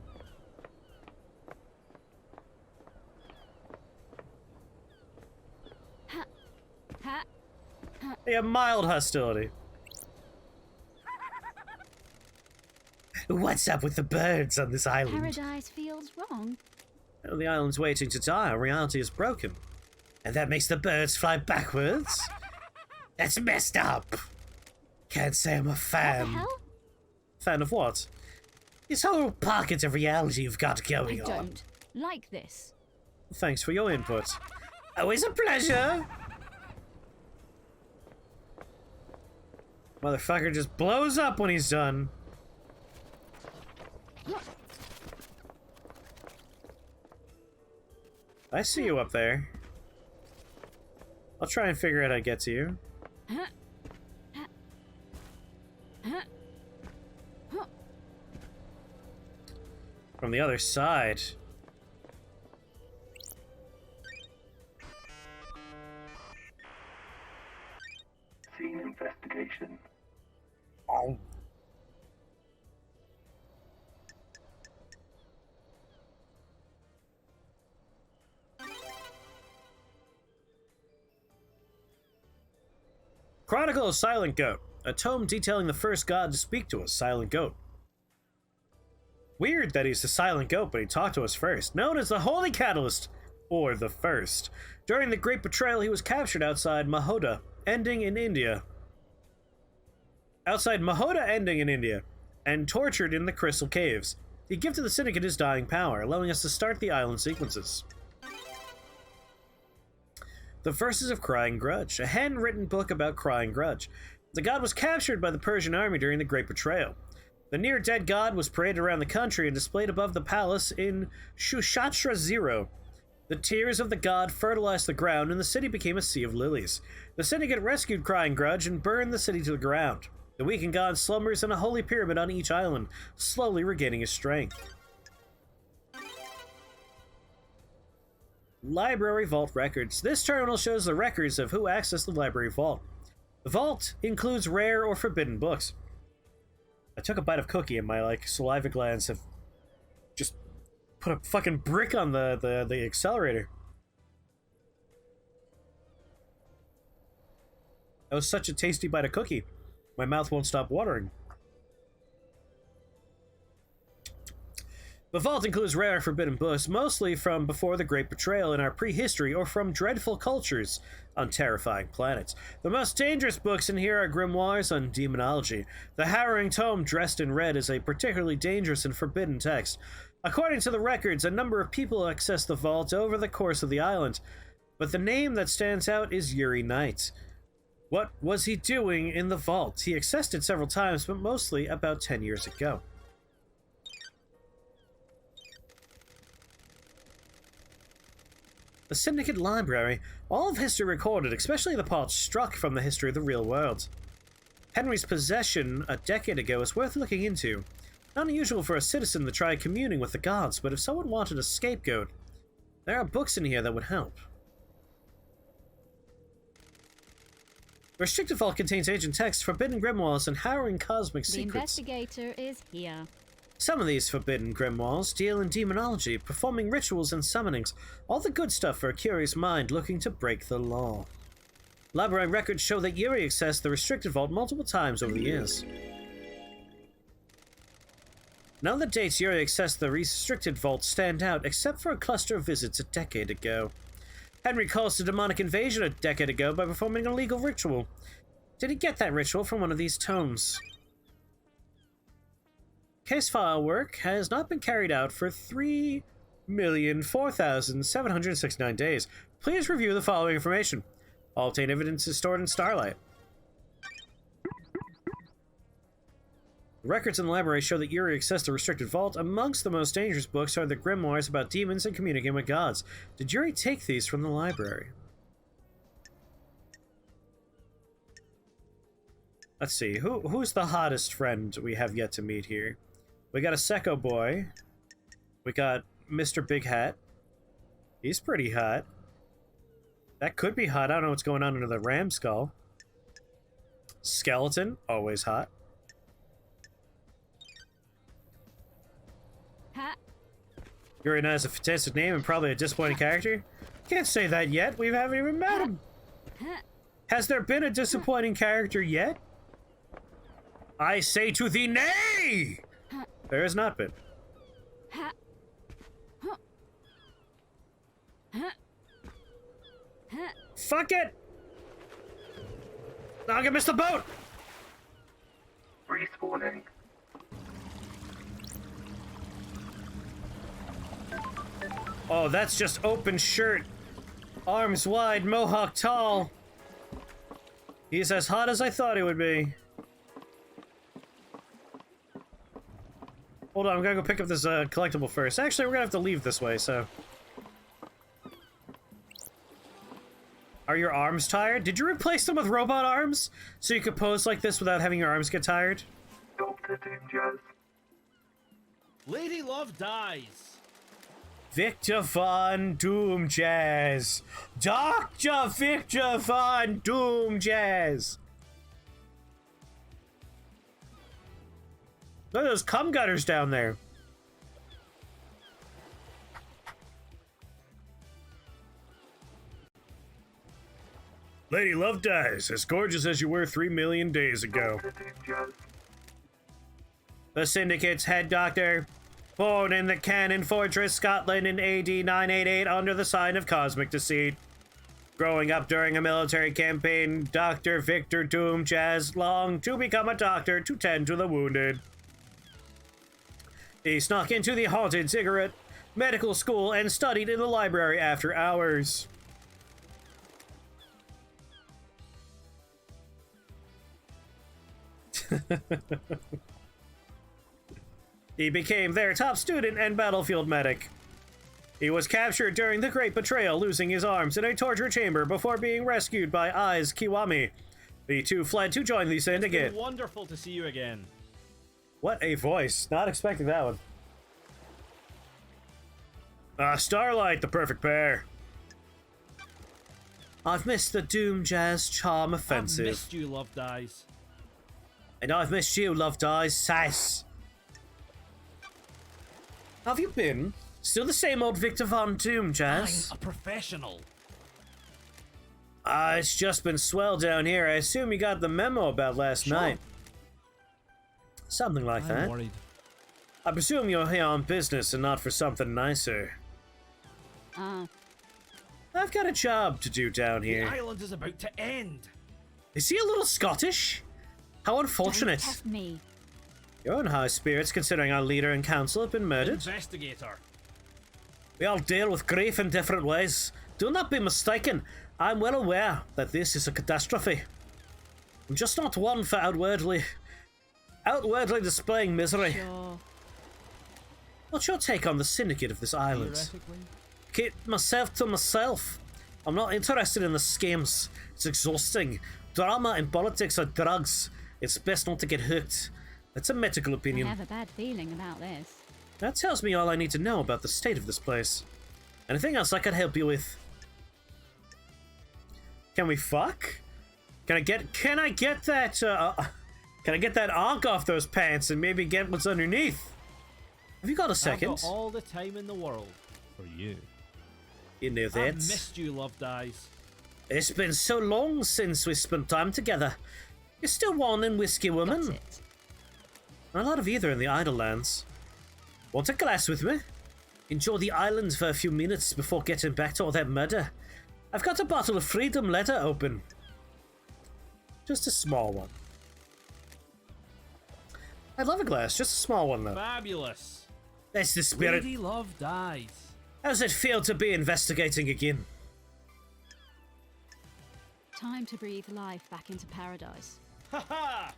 Yeah, mild hostility. What's up with the birds on this island? Paradise feels wrong. Oh, the island's waiting to die. Reality is broken. And that makes the birds fly backwards? That's messed up. Can't say I'm a What the fan. hell? Fan of what? This whole pocket of reality you've got I going on. don't like this. Thanks for your input. Always a pleasure. Motherfucker just blows up when he's done. I see you up there. I'll try and figure out how to get to you. From the other side. Scene investigation. Oh. Chronicle of Silent Goat, a tome detailing the first god to speak to us, Silent Goat. Weird that he's the Silent Goat, but he talked to us first. Known as the Holy Catalyst, or the First. During the Great Betrayal, he was captured outside Mahoda, ending in India. And tortured in the Crystal Caves. He gifted the Syndicate his dying power, allowing us to start the island sequences. The Verses of Crying Grudge, a handwritten book about Crying Grudge. The god was captured by the Persian army during the Great Betrayal. The near-dead god was paraded around the country and displayed above the palace in Shushatra Zero. The tears of the god fertilized the ground, and the city became a sea of lilies. The Syndicate rescued Crying Grudge and burned the city to the ground. The weakened god slumbers in a holy pyramid on each island, slowly regaining his strength. Library Vault Records. This terminal shows the records of who accessed the library vault. The vault includes rare or forbidden books. I took a bite of cookie and my saliva glands have just put a fucking brick on the accelerator. That was such a tasty bite of cookie. My mouth won't stop watering. The vault includes rare forbidden books, mostly from before the Great Betrayal in our prehistory or from dreadful cultures on terrifying planets. The most dangerous books in here are grimoires on demonology. The harrowing tome dressed in red is a particularly dangerous and forbidden text. According to the records, a number of people access the vault over the course of the island, but the name that stands out is Yuri Knight. What was he doing in the vault? He accessed it several times, but mostly about 10 years ago. The Syndicate Library. All of history recorded, especially the parts struck from the history of the real world. Henry's possession a decade ago is worth looking into. Not unusual for a citizen to try communing with the gods, but if someone wanted a scapegoat, there are books in here that would help. The restricted vault contains ancient texts, forbidden grimoires, and harrowing cosmic The secrets. investigator is here. Some of these forbidden grimoires deal in demonology, performing rituals and summonings, all the good stuff for a curious mind looking to break the law. Library records show that Yuri accessed the restricted vault multiple times over the years. None of the dates Yuri accessed the restricted vault stand out, except for a cluster of visits a decade ago. Henry caused a demonic invasion a decade ago by performing a legal ritual. Did he get that ritual from one of these tomes? Case file work has not been carried out for 3,004,769 days. Please review the following information. All obtained evidence is stored in Starlight. Records in the library show that Yuri accessed the restricted vault. Amongst the most dangerous books are the grimoires about demons and communicating with gods. Did Yuri take these from the library? Let's see, who's the hottest friend we have yet to meet here? We got a Secco boy. We got Mr. Big Hat. He's pretty hot. That could be hot. I don't know what's going on under the ram skull. Skeleton, always hot. Ha! Yuri has a fantastic name and probably a disappointing character. Can't say that yet. We haven't even met him. Has there been a disappointing character yet? I say to thee, nay! There has not been. Fuck it! I'm gonna miss the boat! Respawning. Oh, that's just open shirt. Arms wide, mohawk tall. He's as hot as I thought he would be. Hold on, I'm gonna go pick up this collectible first. Actually, we're gonna have to leave this way, so... Are your arms tired? Did you replace them with robot arms? So you could pose like this without having your arms get tired? Dr. Doomjazz. Lady Love dies. Victor Von Doomjazz. Dr. Victor Von Doomjazz. Look at those cum gutters down there. Lady Love dies, as gorgeous as you were 3 million days ago. Dr. Doomjazz. The Syndicate's head doctor, born in the Cannon Fortress, Scotland in AD 988 under the sign of cosmic deceit. Growing up during a military campaign, Dr. Victor Doomjazz longed to become a doctor to tend to the wounded. He snuck into the haunted cigarette medical school and studied in the library after hours. He became their top student and battlefield medic. He was captured during the Great Betrayal, losing his arms in a torture chamber before being rescued by Aiz Kiwami. The two fled to join the Syndicate. It's wonderful to see you again. What a voice. Not expecting that one. Starlight, the perfect pair. I've missed the Doomjazz charm offensive. I've missed you, Love Dies. And I've missed you, Love Dies, sass. How have you been? Still the same old Victor Von Doomjazz? I'm a professional. It's just been swell down here. I assume you got the memo about last night. Something like that. I'm worried. I presume you're here on business and not for something nicer. I've got a job to do down The here. island is about to end. Is he a little Scottish? How unfortunate. Don't test me. You're in high spirits considering our leader and council have been murdered. Investigator. We all deal with grief in different ways. Do not be mistaken. I'm well aware that this is a catastrophe. I'm just not one for outwardly displaying misery. Sure. What's your take on the syndicate of this island? Theoretically. Keep myself to myself. I'm not interested in the schemes. It's exhausting. Drama and politics are drugs. It's best not to get hooked. That's a medical I opinion. have a bad feeling about this. That tells me all I need to know about the state of this place. Anything else I could help you with? Can we fuck? Can I get that arc off those pants and maybe get what's underneath? Have you got a second? I've got all the time in the world for you. You know I've that. missed you, loved eyes. It's been so long since we spent time together. You're still wanting whiskey, woman? Got it. Not a lot of either in the Idlelands. Want a glass with me? Enjoy the island for a few minutes before getting back to all that murder. I've got a bottle of Freedom Leather open. Just a small one. I'd love a glass, just a small one though. Fabulous. That's the spirit. Lady love dies. How's it feel to be investigating again? Time to breathe life back into paradise. Ha ha!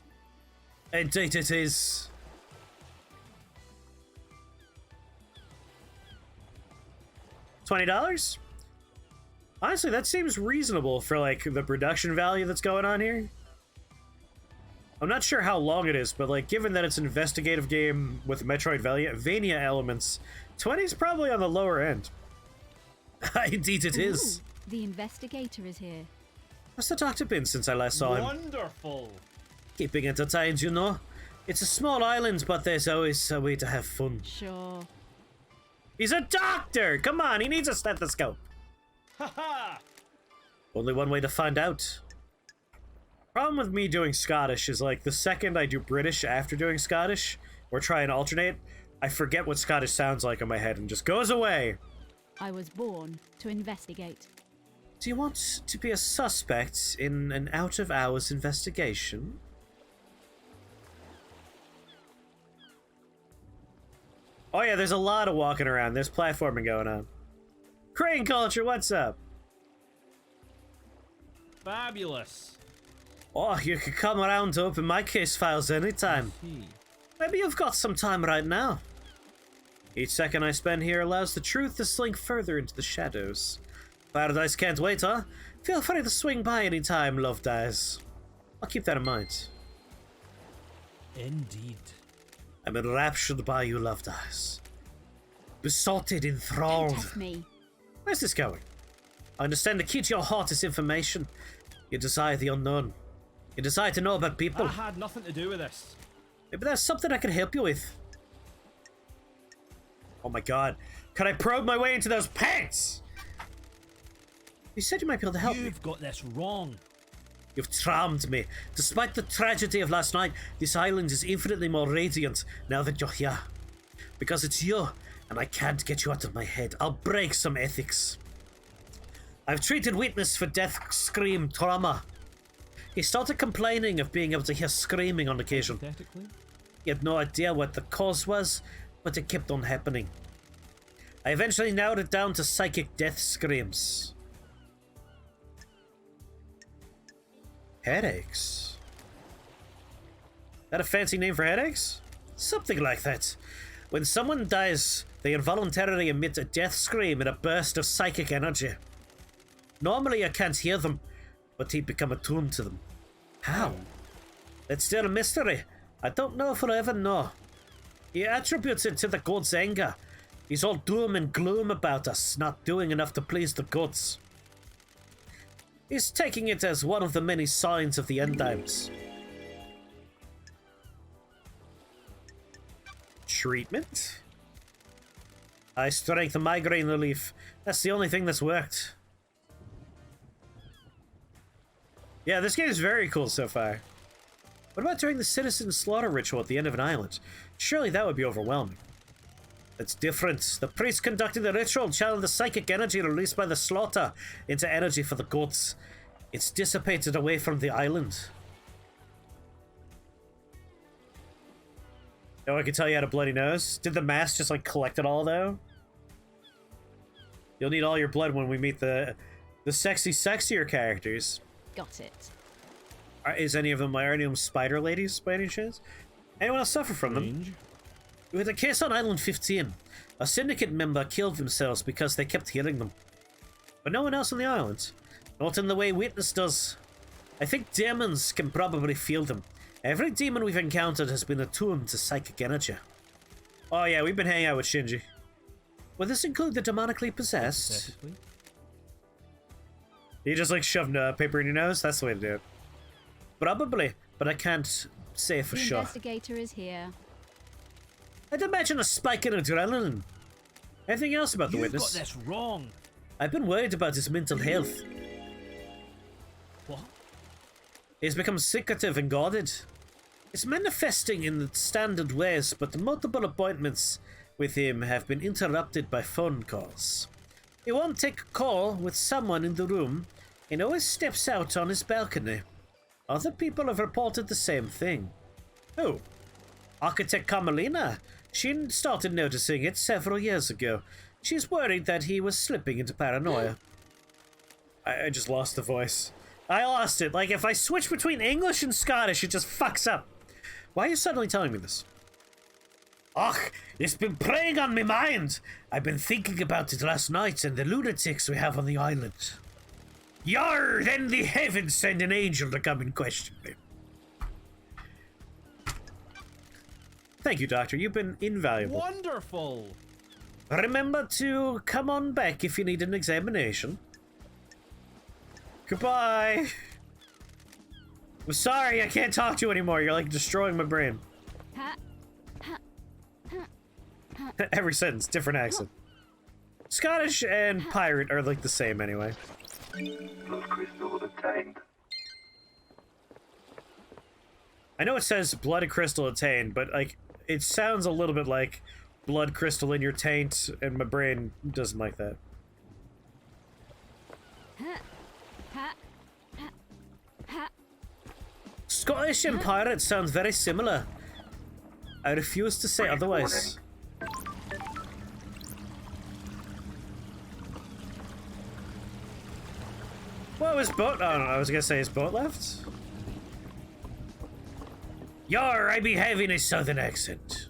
Indeed it is. $20? Honestly, that seems reasonable for like the production value that's going on here. I'm not sure how long it is, but like given that it's an investigative game with Metroidvania elements, 20 is probably on the lower end. Indeed it is. Ooh, the investigator is here. How's the doctor been since I last saw him? Wonderful. Keeping entertained, you know. It's a small island, but there's always a way to have fun. Sure. He's a doctor! Come on, he needs a stethoscope. Ha ha! Only one way to find out. Problem with me doing Scottish is like the second I do British after doing Scottish, or try and alternate, I forget what Scottish sounds like in my head and just goes away. I was born to investigate. Do you want to be a suspect in an out-of-hours investigation? Oh yeah, there's a lot of walking around. There's platforming going on. Crane culture, what's up? Fabulous. Oh, you could come around to open my case files anytime. Maybe you've got some time right now. Each second I spend here allows the truth to slink further into the shadows. Paradise can't wait, huh? Feel free to swing by anytime, loved eyes. I'll keep that in mind. Indeed. I'm enraptured by you, loved eyes. Besotted, Don't enthralled. test me. Where's this going? I understand the key to your heart is information. You desire the unknown. You desire to know about people. I had nothing to do with this. Maybe there's something I can help you with. Oh my god. Can I probe my way into those pants? You said you might be able to help me. You've got this wrong. You've charmed me. Despite the tragedy of last night, this island is infinitely more radiant now that you're here. Because it's you, and I can't get you out of my head. I'll break some ethics. I've treated witness for death scream trauma. He started complaining of being able to hear screaming on occasion. Hypothetically? He had no idea what the cause was, but it kept on happening. I eventually narrowed it down to psychic death screams. Headaches? That a fancy name for headaches? Something like that. When someone dies, they involuntarily emit a death scream in a burst of psychic energy. Normally I can't hear them, but he'd become attuned to them. How? It's still a mystery. I don't know if we'll ever know. He attributes it to the god's anger. He's all doom and gloom about us, not doing enough to please the gods. He's taking it as one of the many signs of the end times. Treatment? High strength migraine relief. That's the only thing that's worked. Yeah, this game is very cool so far. What about during the citizen slaughter ritual at the end of an island? Surely that would be overwhelming. That's different. The priest conducting the ritual channeled the psychic energy released by the slaughter into energy for the gods. It's dissipated away from the island. Oh, I can tell you had a bloody nose. Did the mask just like collect it all though? You'll need all your blood when we meet the sexier characters. Got it. Is any of them Ionium spider ladies by any chance? Anyone else suffer from them? Range. We had a case on Island 15. A syndicate member killed themselves because they kept hearing them. But no one else on the island. Not in the way Witness does. I think demons can probably feel them. Every demon we've encountered has been attuned to psychic energy. Oh yeah, we've been hanging out with Shinji. Will this include the demonically possessed? Technically. You just like shoved paper in your nose? That's the way to do it. Probably, but I can't say for The sure. investigator is here. I'd imagine a spike in adrenaline. Anything else about the You've witness? got this wrong. I've been worried about his mental health. What? He's become secretive and guarded. It's manifesting in the standard ways, but the multiple appointments with him have been interrupted by phone calls. He won't take a call with someone in the room and always steps out on his balcony. Other people have reported the same thing. Who? Architect Carmelina. She started noticing it several years ago. She's worried that he was slipping into paranoia. I just lost the voice. I lost it. Like, if I switch between English and Scottish, it just fucks up. Why are you suddenly telling me this? Och, it's been preying on my mind. I've been thinking about it last night and the lunatics we have on the island. Yar, then the heavens send an angel to come and question me. Thank you, Doctor. You've been invaluable. Wonderful. Remember to come on back if you need an examination. Goodbye. I'm sorry, I can't talk to you anymore. You're like destroying my brain. Every sentence, different accent. Scottish and pirate are like the same anyway. Blood crystal obtained. I know it says blood crystal attained, but like it sounds a little bit like blood crystal in your taint, and my brain doesn't like that. Scottish and pirate sounds very similar. I refuse to say otherwise. What was boat? Oh no, I was gonna say his boat left. Yar, I be having a southern accent.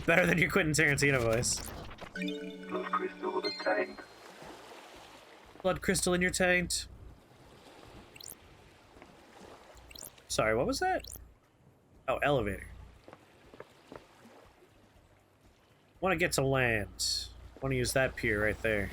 Better than your Quentin Tarantino voice. Blood crystal obtained. Blood crystal in your taint. Sorry, what was that? Oh, elevator. Want to get to land. Want to use that pier right there.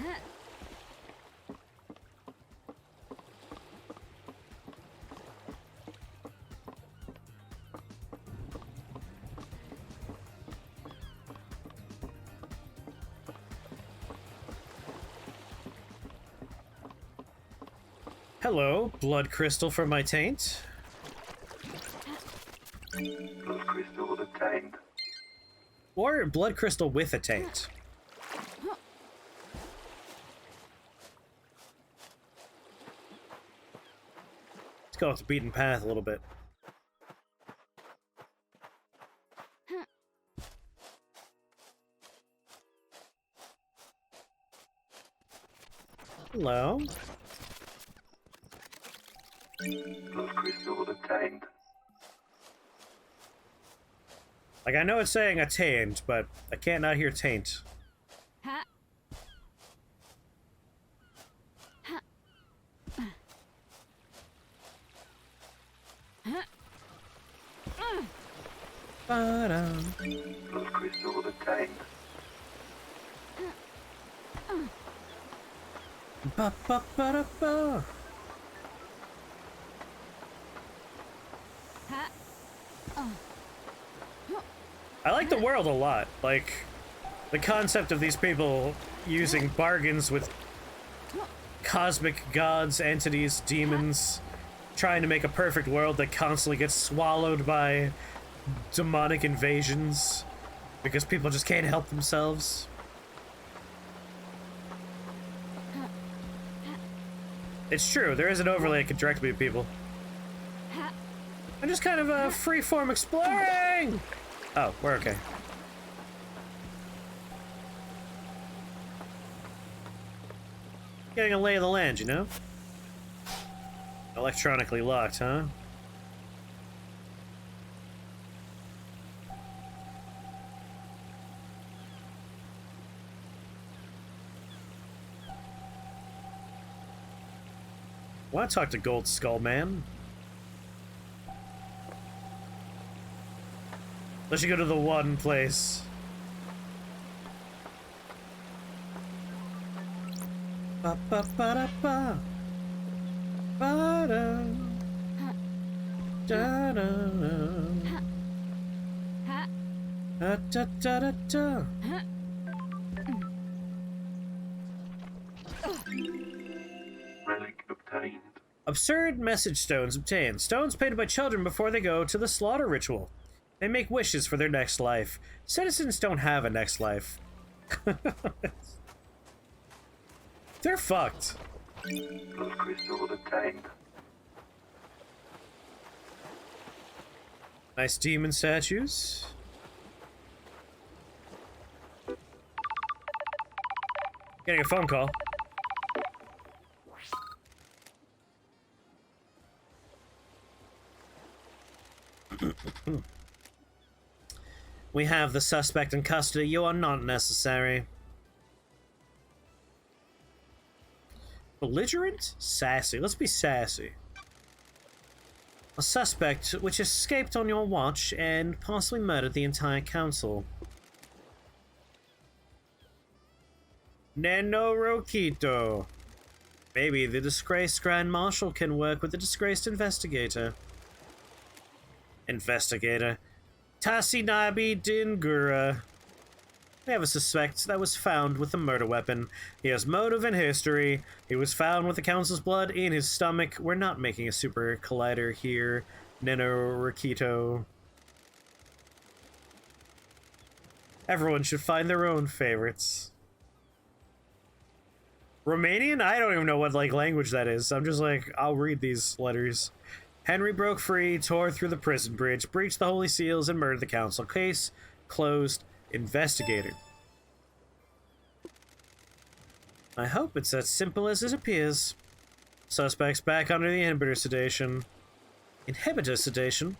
Hello, blood crystal for my taint. Blood crystal obtained. Or blood crystal with a taint. Let's go off the beaten path a little bit. Hello. Blood crystal obtained. Like, I know it's saying attained, but I can't not hear taint. Blood crystal obtained. Ba, ba, ba, da, ba. I like the world a lot. Like, the concept of these people using bargains with cosmic gods, entities, demons, trying to make a perfect world that constantly gets swallowed by demonic invasions because people just can't help themselves. It's true, there is an overlay that can direct me to people. I'm just kind of freeform exploring! Oh, we're okay. Getting a lay of the land, you know? Electronically locked, huh? Want to talk to Gold Skull Man? Let's go to the one place. Ba ba ba da ba. Ba da. Da da. Da da da da da. Relic obtained. Absurd message stones obtained. Stones painted by children before they go to the slaughter ritual. They make wishes for their next life. Citizens don't have a next life. They're fucked. Plus crystal obtained. Nice demon statues. Getting a phone call. We have the suspect in custody. You are not necessary. Belligerent? Sassy. Let's be sassy. A suspect which escaped on your watch and possibly murdered the entire council. Neno Rokito. Maybe the disgraced Grand Marshal can work with the disgraced investigator. Investigator. Tasinabi Dingura. We have a suspect that was found with a murder weapon. He has motive and history. He was found with the council's blood in his stomach. We're not making a super collider here, Neno Rokito. Everyone should find their own favorites. Romanian? I don't even know what language that is. I'm just like, I'll read these letters. Henry broke free, tore through the prison bridge, breached the holy seals, and murdered the council. Case closed. Investigator. I hope it's as simple as it appears. Suspects back under the inhibitor sedation. Inhibitor sedation?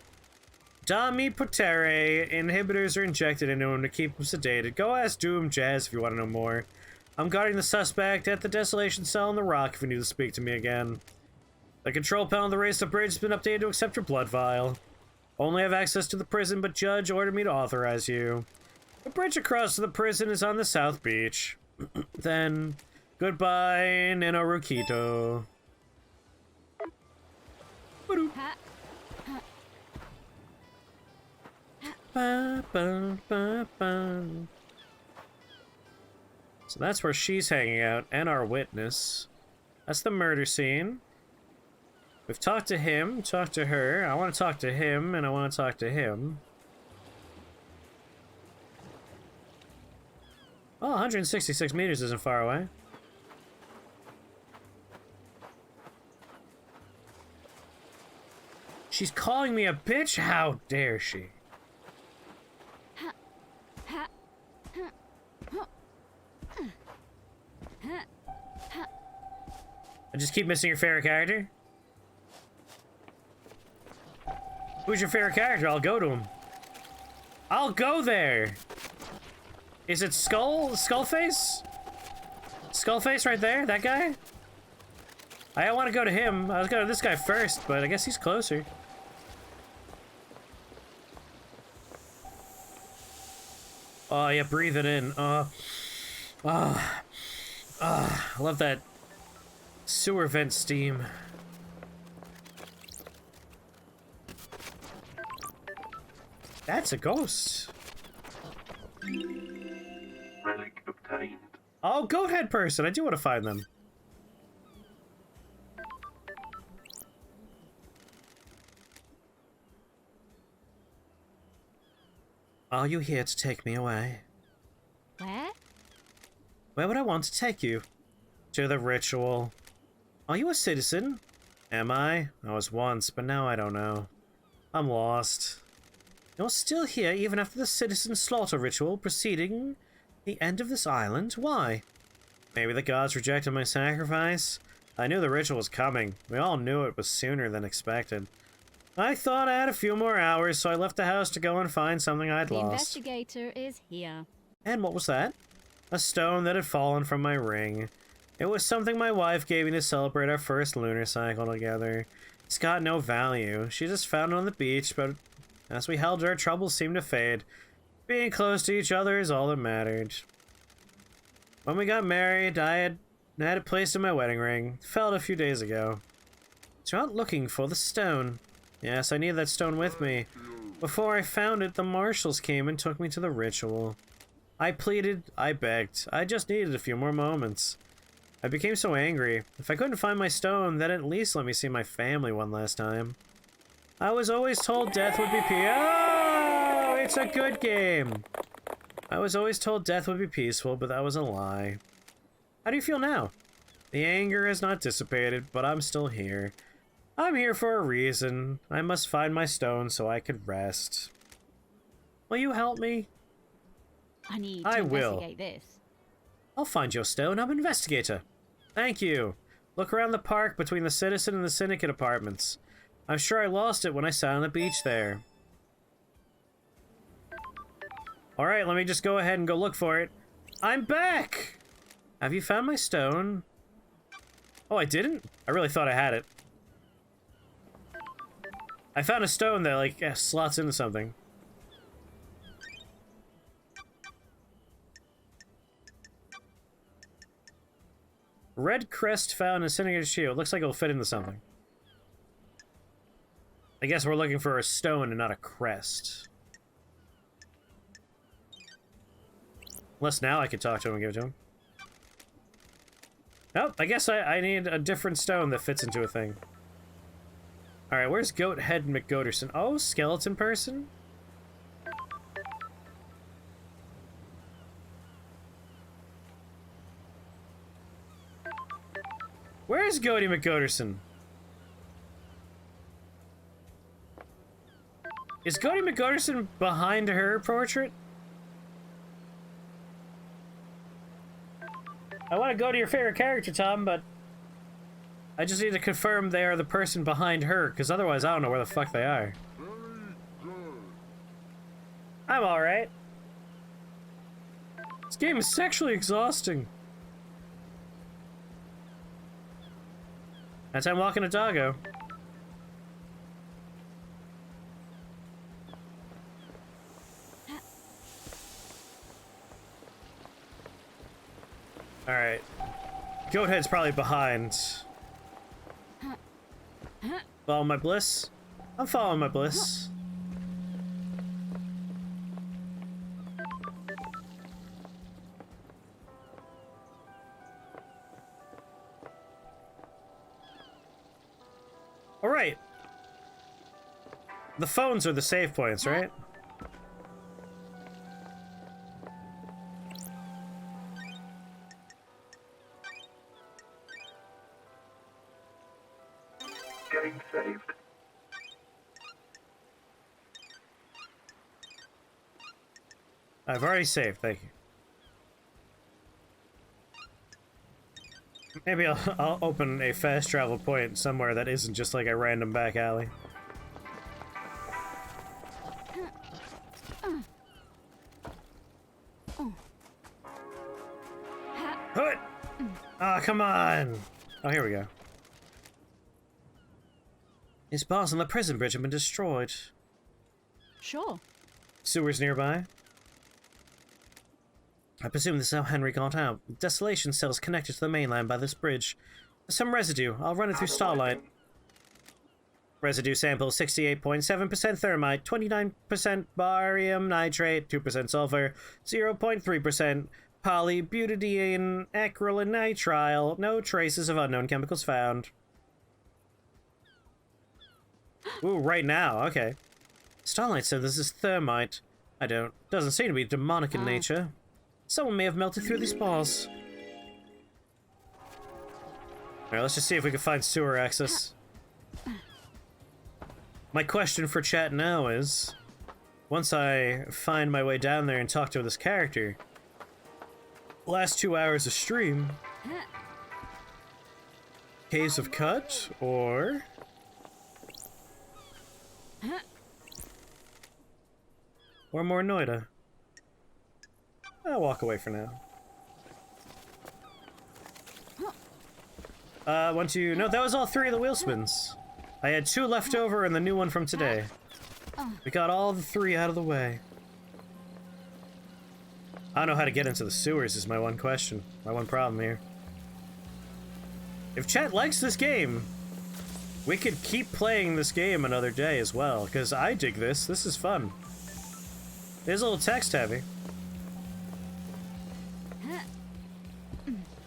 Dami Potere. Inhibitors are injected into him to keep him sedated. Go ask Doom Jazz if you want to know more. I'm guarding the suspect at the Desolation Cell in the Rock if you need to speak to me again. The control panel on the race to bridge has been updated to accept your blood vial. Only have access to the prison, but Judge ordered me to authorize you. The bridge across to the prison is on the South Beach. Then, goodbye, Neno Rokito. Ba, ba, ba, ba. So that's where she's hanging out, and our witness. That's the murder scene. We've talked to him, talked to her. I want to talk to him, and I want to talk to him. Oh, 166 meters isn't far away. She's calling me a bitch? How dare she? I just keep missing your favorite character? Who's your favorite character? I'll go to him. I'll go there! Is it Skullface? Skullface right there? That guy? I don't want to go to him. I was going to this guy first, but I guess he's closer. Oh, yeah, breathe it in. I love that sewer vent steam. That's a ghost. Relic obtained. Oh, goat head person. I do want to find them. Are you here to take me away? Where? Where would I want to take you? To the ritual. Are you a citizen? Am I? I was once, but now I don't know. I'm lost. You're still here even after the citizen slaughter ritual preceding the end of this island? Why? Maybe the gods rejected my sacrifice? I knew the ritual was coming. We all knew it was sooner than expected. I thought I had a few more hours, so I left the house to go and find something I'd The lost. investigator is here. And what was that? A stone that had fallen from my ring. It was something my wife gave me to celebrate our first lunar cycle together. It's got no value. She just found it on the beach, but as we held her, troubles seemed to fade. Being close to each other is all that mattered. When we got married, I had it placed in my wedding ring. Fell a few days ago. So out looking for the stone. Yes, I needed that stone with me. Before I found it, the marshals came and took me to the ritual. I pleaded, I begged. I just needed a few more moments. I became so angry. If I couldn't find my stone, then at least let me see my family one last time. I was always told death would be Oh, it's a good game. I was always told death would be peaceful, but that was a lie. How do you feel now? The anger has not dissipated, but I'm still here. I'm here for a reason. I must find my stone so I could rest. Will you help me? I need to I will. investigate this. I'll find your stone. I'm an investigator. Thank you. Look around the park between the Citizen and the Syndicate apartments. I'm sure I lost it when I sat on the beach there. Alright, let me just go ahead and go look for it. I'm back! Have you found my stone? Oh, I didn't? I really thought I had it. I found a stone that, like, slots into something. Red crest found in a Syndicate shield. Looks like it'll fit into something. I guess we're looking for a stone and not a crest. Unless now I could talk to him and give it to him. Nope, I guess I need a different stone that fits into a thing. Alright, where's Goat Head McGoderson? Oh, skeleton person? Where's Goaty McGoderson? Is Goaty McGoderson behind her portrait? I want to go to your favorite character, Tom, but I just need to confirm they are the person behind her, because otherwise I don't know where the fuck they are. I'm alright. This game is sexually exhausting. That's how I'm walking a doggo. Alright. Goathead's probably behind. Follow my bliss? I'm following my bliss. Alright. The phones are the save points, right? Game saved. I've already saved, thank you. Maybe I'll open a fast travel point somewhere that isn't just like a random back alley. Hood! Oh, come on! Oh, here we go. His bars on the prison bridge have been destroyed. Sure. Sewers nearby. I presume this is how Henry got out. Desolation cells connected to the mainland by this bridge. Some residue. I'll run it through Starlight. Residue sample 68.7% thermite, 29% barium nitrate, 2% sulfur, 0.3% polybutadiene acrylonitrile. No traces of unknown chemicals found. Ooh, right now, okay. Starlight said this is thermite. Doesn't seem to be demonic in nature. Someone may have melted through these bars. Alright, let's just see if we can find sewer access. My question for chat now is, once I find my way down there and talk to this character, last 2 hours of stream, Caves of Cut, or... or more Noida. I'll walk away for now. 1, 2... No, that was all 3 of the wheel spins. I had 2 left over and the new one from today. We got all the 3 out of the way. I don't know how to get into the sewers is my one question. My one problem here. If chat likes this game, we could keep playing this game another day as well, because I dig this. This is fun. It is a little text heavy.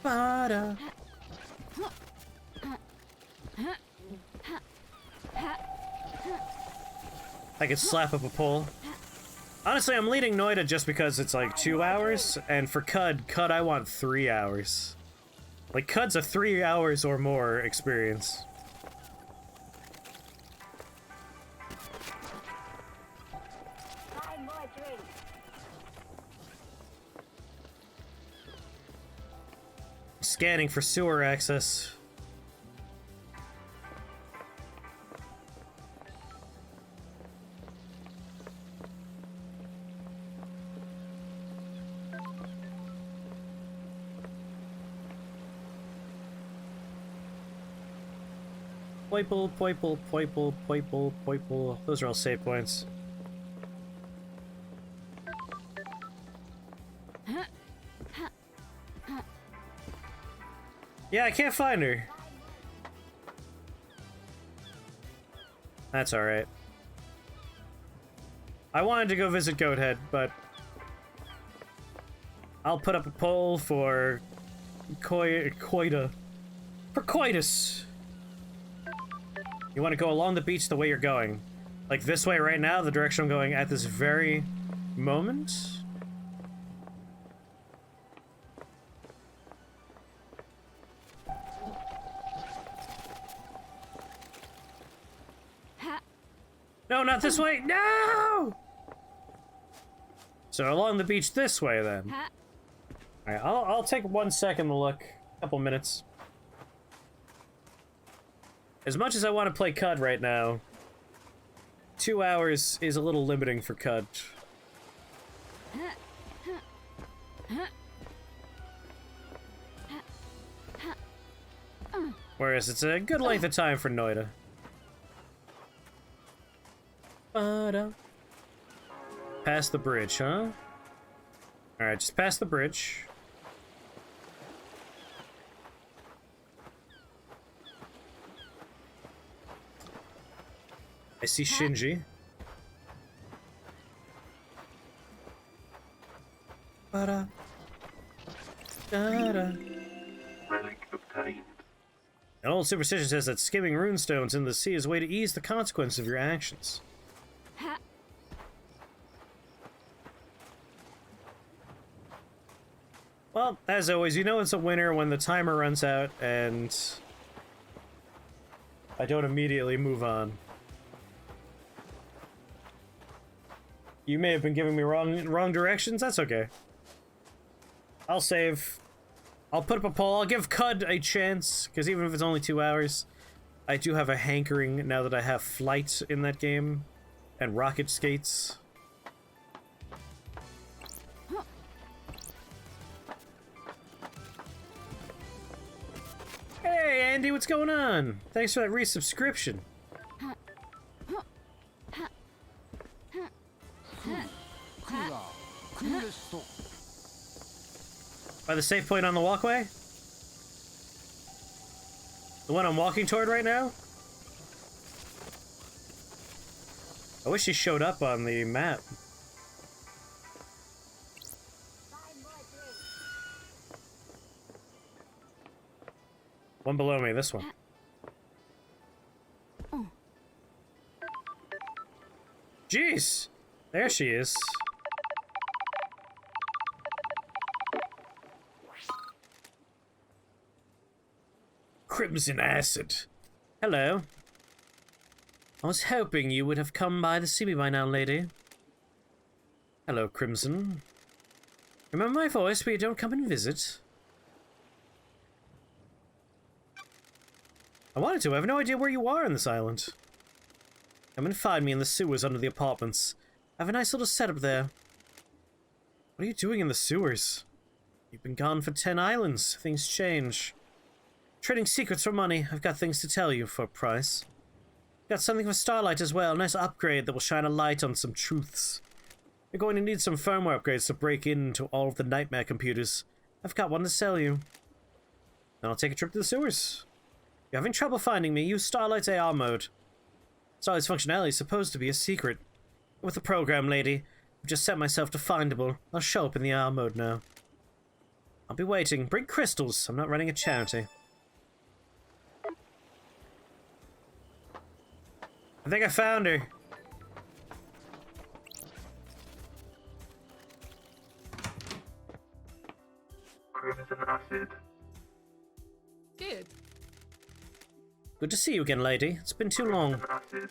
Ba-da. I could slap up a pole. Honestly, I'm leading Noida just because it's like 2 hours, and for Cud, I want 3 hours. Like, Cud's a 3 hours or more experience. Scanning for sewer access. Poiple, poiple, poiple, poiple, poiple. Those are all save points. Yeah, I can't find her. That's alright. I wanted to go visit Goathead, but I'll put up a poll for coitus. You want to go along the beach the way you're going. Like this way right now, the direction I'm going at this very moment. No, not this way! No! So along the beach this way then. Alright, I'll take 1 second to look. A couple minutes. As much as I want to play Cud right now, 2 hours is a little limiting for Cud. Whereas it's a good length of time for Noida. Past the bridge, huh? Alright, just past the bridge. I see Shinji. Ba-da. Da-da. Relic obtained. An old superstition says that skimming runestones in the sea is a way to ease the consequence of your actions. Well, as always, you know it's a winner when the timer runs out and I don't immediately move on. You may have been giving me wrong directions, that's okay. I'll save. I'll put up a poll. I'll give Cud a chance, because even if it's only 2 hours, I do have a hankering now that I have flight in that game and rocket skates. Hey, Andy, what's going on? Thanks for that resubscription. By the safe point on the walkway? The one I'm walking toward right now? I wish he showed up on the map. One below me, this one. Jeez! There she is. Crimson acid. Hello. I was hoping you would have come by to see me by now, lady. Hello, Crimson. Remember my voice, but you don't come and visit? I wanted to. I have no idea where you are on this island. Come and find me in the sewers under the apartments. I have a nice little setup there. What are you doing in the sewers? You've been gone for 10 islands. Things change. Trading secrets for money. I've got things to tell you for a price. Got something for Starlight as well. A nice upgrade that will shine a light on some truths. You're going to need some firmware upgrades to break into all of the nightmare computers. I've got one to sell you. Then I'll take a trip to the sewers. If you're having trouble finding me, use Starlight's AR mode. Starlight's functionality is supposed to be a secret. With the program, lady, I've just set myself to findable. I'll show up in the AR mode now. I'll be waiting. Bring crystals. I'm not running a charity. I think I found her. Crimson acid. Good. Good to see you again, lady. It's been too long. Crimson acid.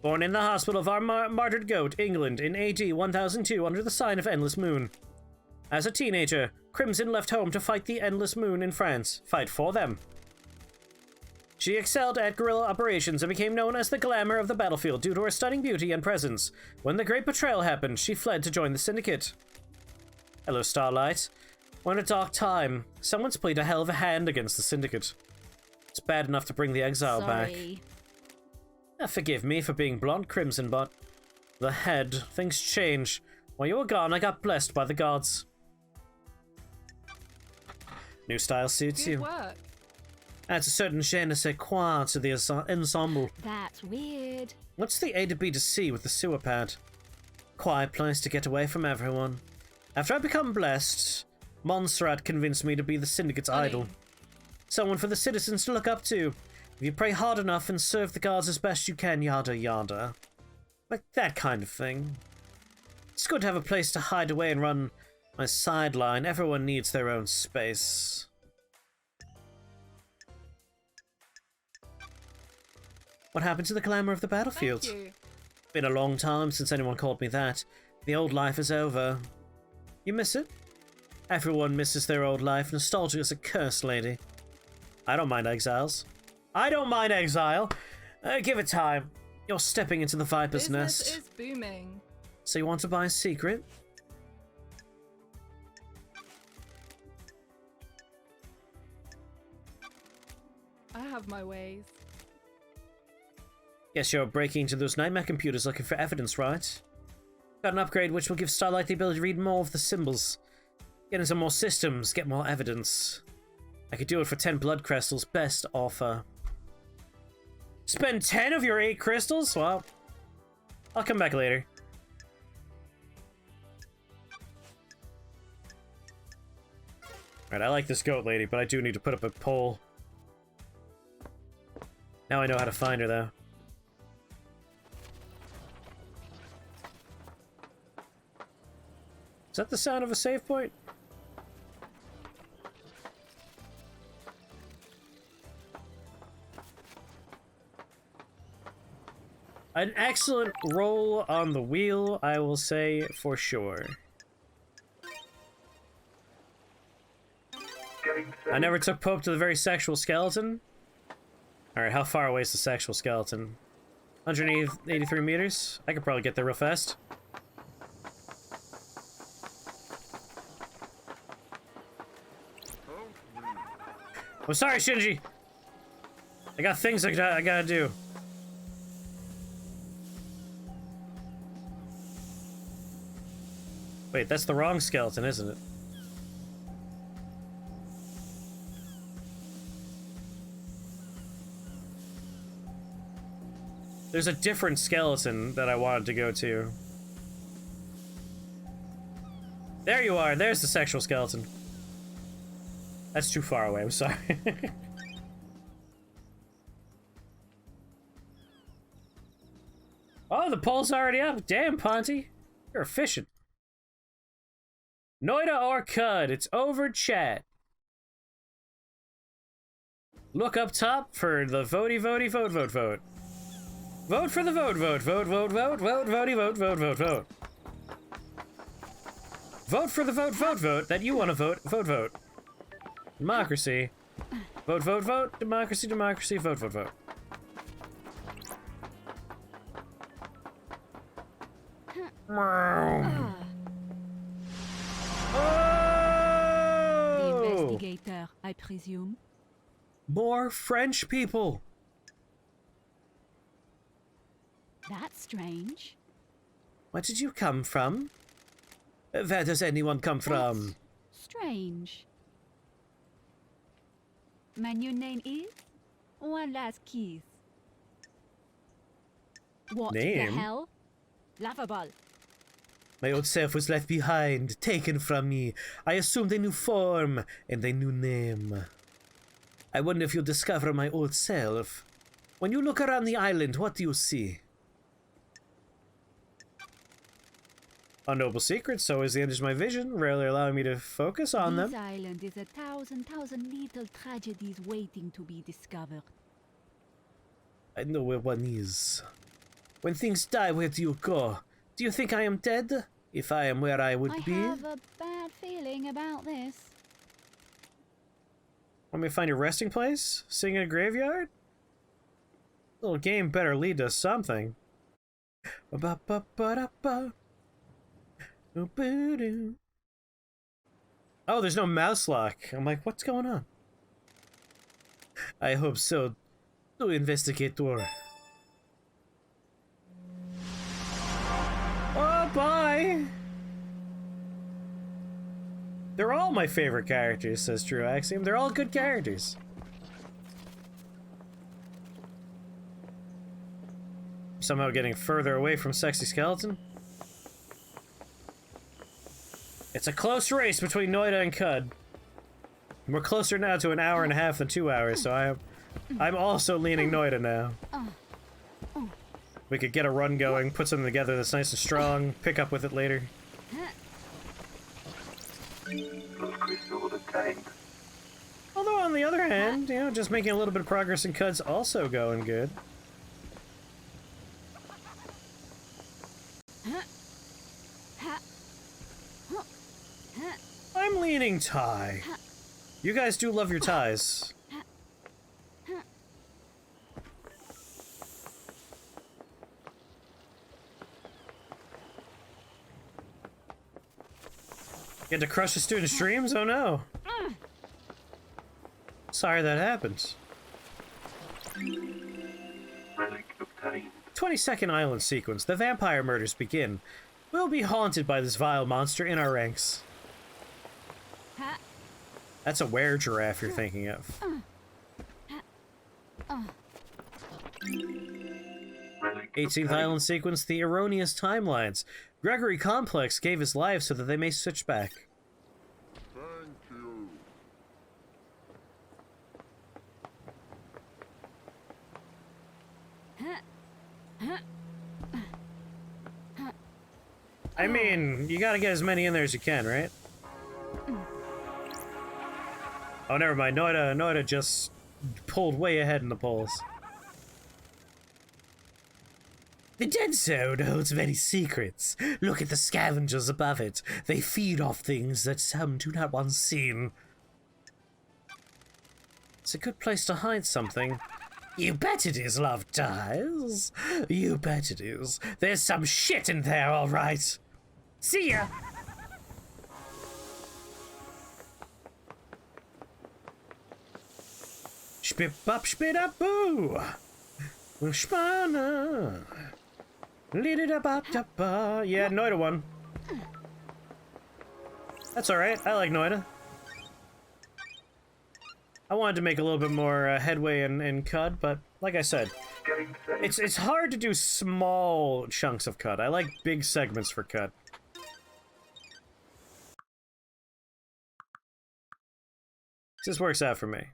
Born in the hospital of our martyred goat, England, in AD 1002 under the sign of Endless Moon. As a teenager, Crimson left home to fight the Endless Moon in France. Fight for them. She excelled at guerrilla operations and became known as the glamour of the battlefield due to her stunning beauty and presence. When the Great Betrayal happened, she fled to join the Syndicate. Hello, Starlight. We're in a dark time. Someone's played a hell of a hand against the Syndicate. It's bad enough to bring the exile back. Forgive me for being blunt, Crimson, but the head, things change. While you were gone, I got blessed by the gods. New style suits Good you. work. Adds a certain je ne sais quoi to the ensemble. That's weird. What's the A to B to C with the sewer pad? Quiet place to get away from everyone. After I become blessed, Montserrat convinced me to be the Syndicate's idol. Someone for the citizens to look up to. If you pray hard enough and serve the gods as best you can, yada yada. Like that kind of thing. It's good to have a place to hide away and run my sideline. Everyone needs their own space. What happened to the glamour of the battlefield? Thank you. Been a long time since anyone called me that. The old life is over. You miss it? Everyone misses their old life. Nostalgia is a curse, lady. I don't mind exiles. I don't mind exile. Give it time. You're stepping into the Viper's Business nest. is booming. So you want to buy a secret? I have my ways. Guess you're breaking into those nightmare computers looking for evidence, right? Got an upgrade which will give Starlight the ability to read more of the symbols. Get into more systems, get more evidence. I could do it for 10 blood crystals. Best offer. Spend 10 of your 8 crystals? Well, I'll come back later. Alright, I like this goat lady, but I do need to put up a pole. Now I know how to find her, though. Is that the sound of a save point? An excellent roll on the wheel, I will say for sure. I never took Pope to the very sexual skeleton. Alright, how far away is the sexual skeleton? 183 meters? I could probably get there real fast. I'm sorry, Shinji. I got things I gotta do. Wait, that's the wrong skeleton, isn't it? There's a different skeleton that I wanted to go to. There you are. There's the sexual skeleton. That's too far away. I'm sorry. Oh, the poll's already up. Damn, Ponty. You're efficient. Noida or Cud. It's over, chat. Look up top for the votey votey vote vote vote. Vote for the vote vote vote vote vote vote votey vote vote vote vote. Vote for the vote vote vote that you want to vote vote vote. Democracy. Vote vote vote. Democracy democracy vote vote vote. The Oh! investigator, I presume. More French people. That's strange. Where did you come from? Where does anyone come from? Strange. My new name is One Last Kiss. What Name? the hell? Laughable. My old self was left behind, taken from me. I assumed a new form and a new name. I wonder if you'll discover my old self. When you look around the island, what do you see? A noble secret, so is the end of my vision, rarely allowing me to focus on This them. island is a thousand little tragedies waiting to be discovered. I know where one is. When things die, where do you go? Do you think I am dead? If I am where I would I be? have a bad feeling about this. Want me to find your resting place? Sing in a graveyard? Little game better lead to something. Ba-ba-ba-da-ba. Doo-ba-doo. Oh, there's no mouse lock. I'm like, what's going on? I hope so. To investigator. Oh, bye! They're all my favorite characters, says True Axiom. They're all good characters. Somehow getting further away from Sexy Skeleton. It's a close race between Noida and Cud. We're closer now to an hour and a half than 2 hours, so I'm also leaning Noida now. We could get a run going, put something together that's nice and strong, pick up with it later. Those crystals obtained. Although on the other hand, you know, just making a little bit of progress in Cud's also going good. I'm leaning tie. You guys do love your ties. Get to crush a student's dreams? Oh no. Sorry that happened. Relic obtained. 22nd island sequence. The vampire murders begin. We'll be haunted by this vile monster in our ranks. That's a were-giraffe you're thinking of. Relic 18th obtained. island sequence. The erroneous timelines. Gregory Complex gave his life so that they may switch back. Thank you. I mean, you gotta get as many in there as you can, right? Oh, never mind. Noida just pulled way ahead in the polls. The dead zone holds many secrets. Look at the scavengers above it. They feed off things that some do not want seen. It's a good place to hide something. You bet it is, Love Dies. You bet it is. There's some shit in there, all right. See ya! Spip up, spit up, boo! Spana. Yeah, Noida won. That's alright, I like Noida. I wanted to make a little bit more headway in Cud, but like I said, Game saved. it's hard to do small chunks of Cud. I like big segments for Cud. This works out for me.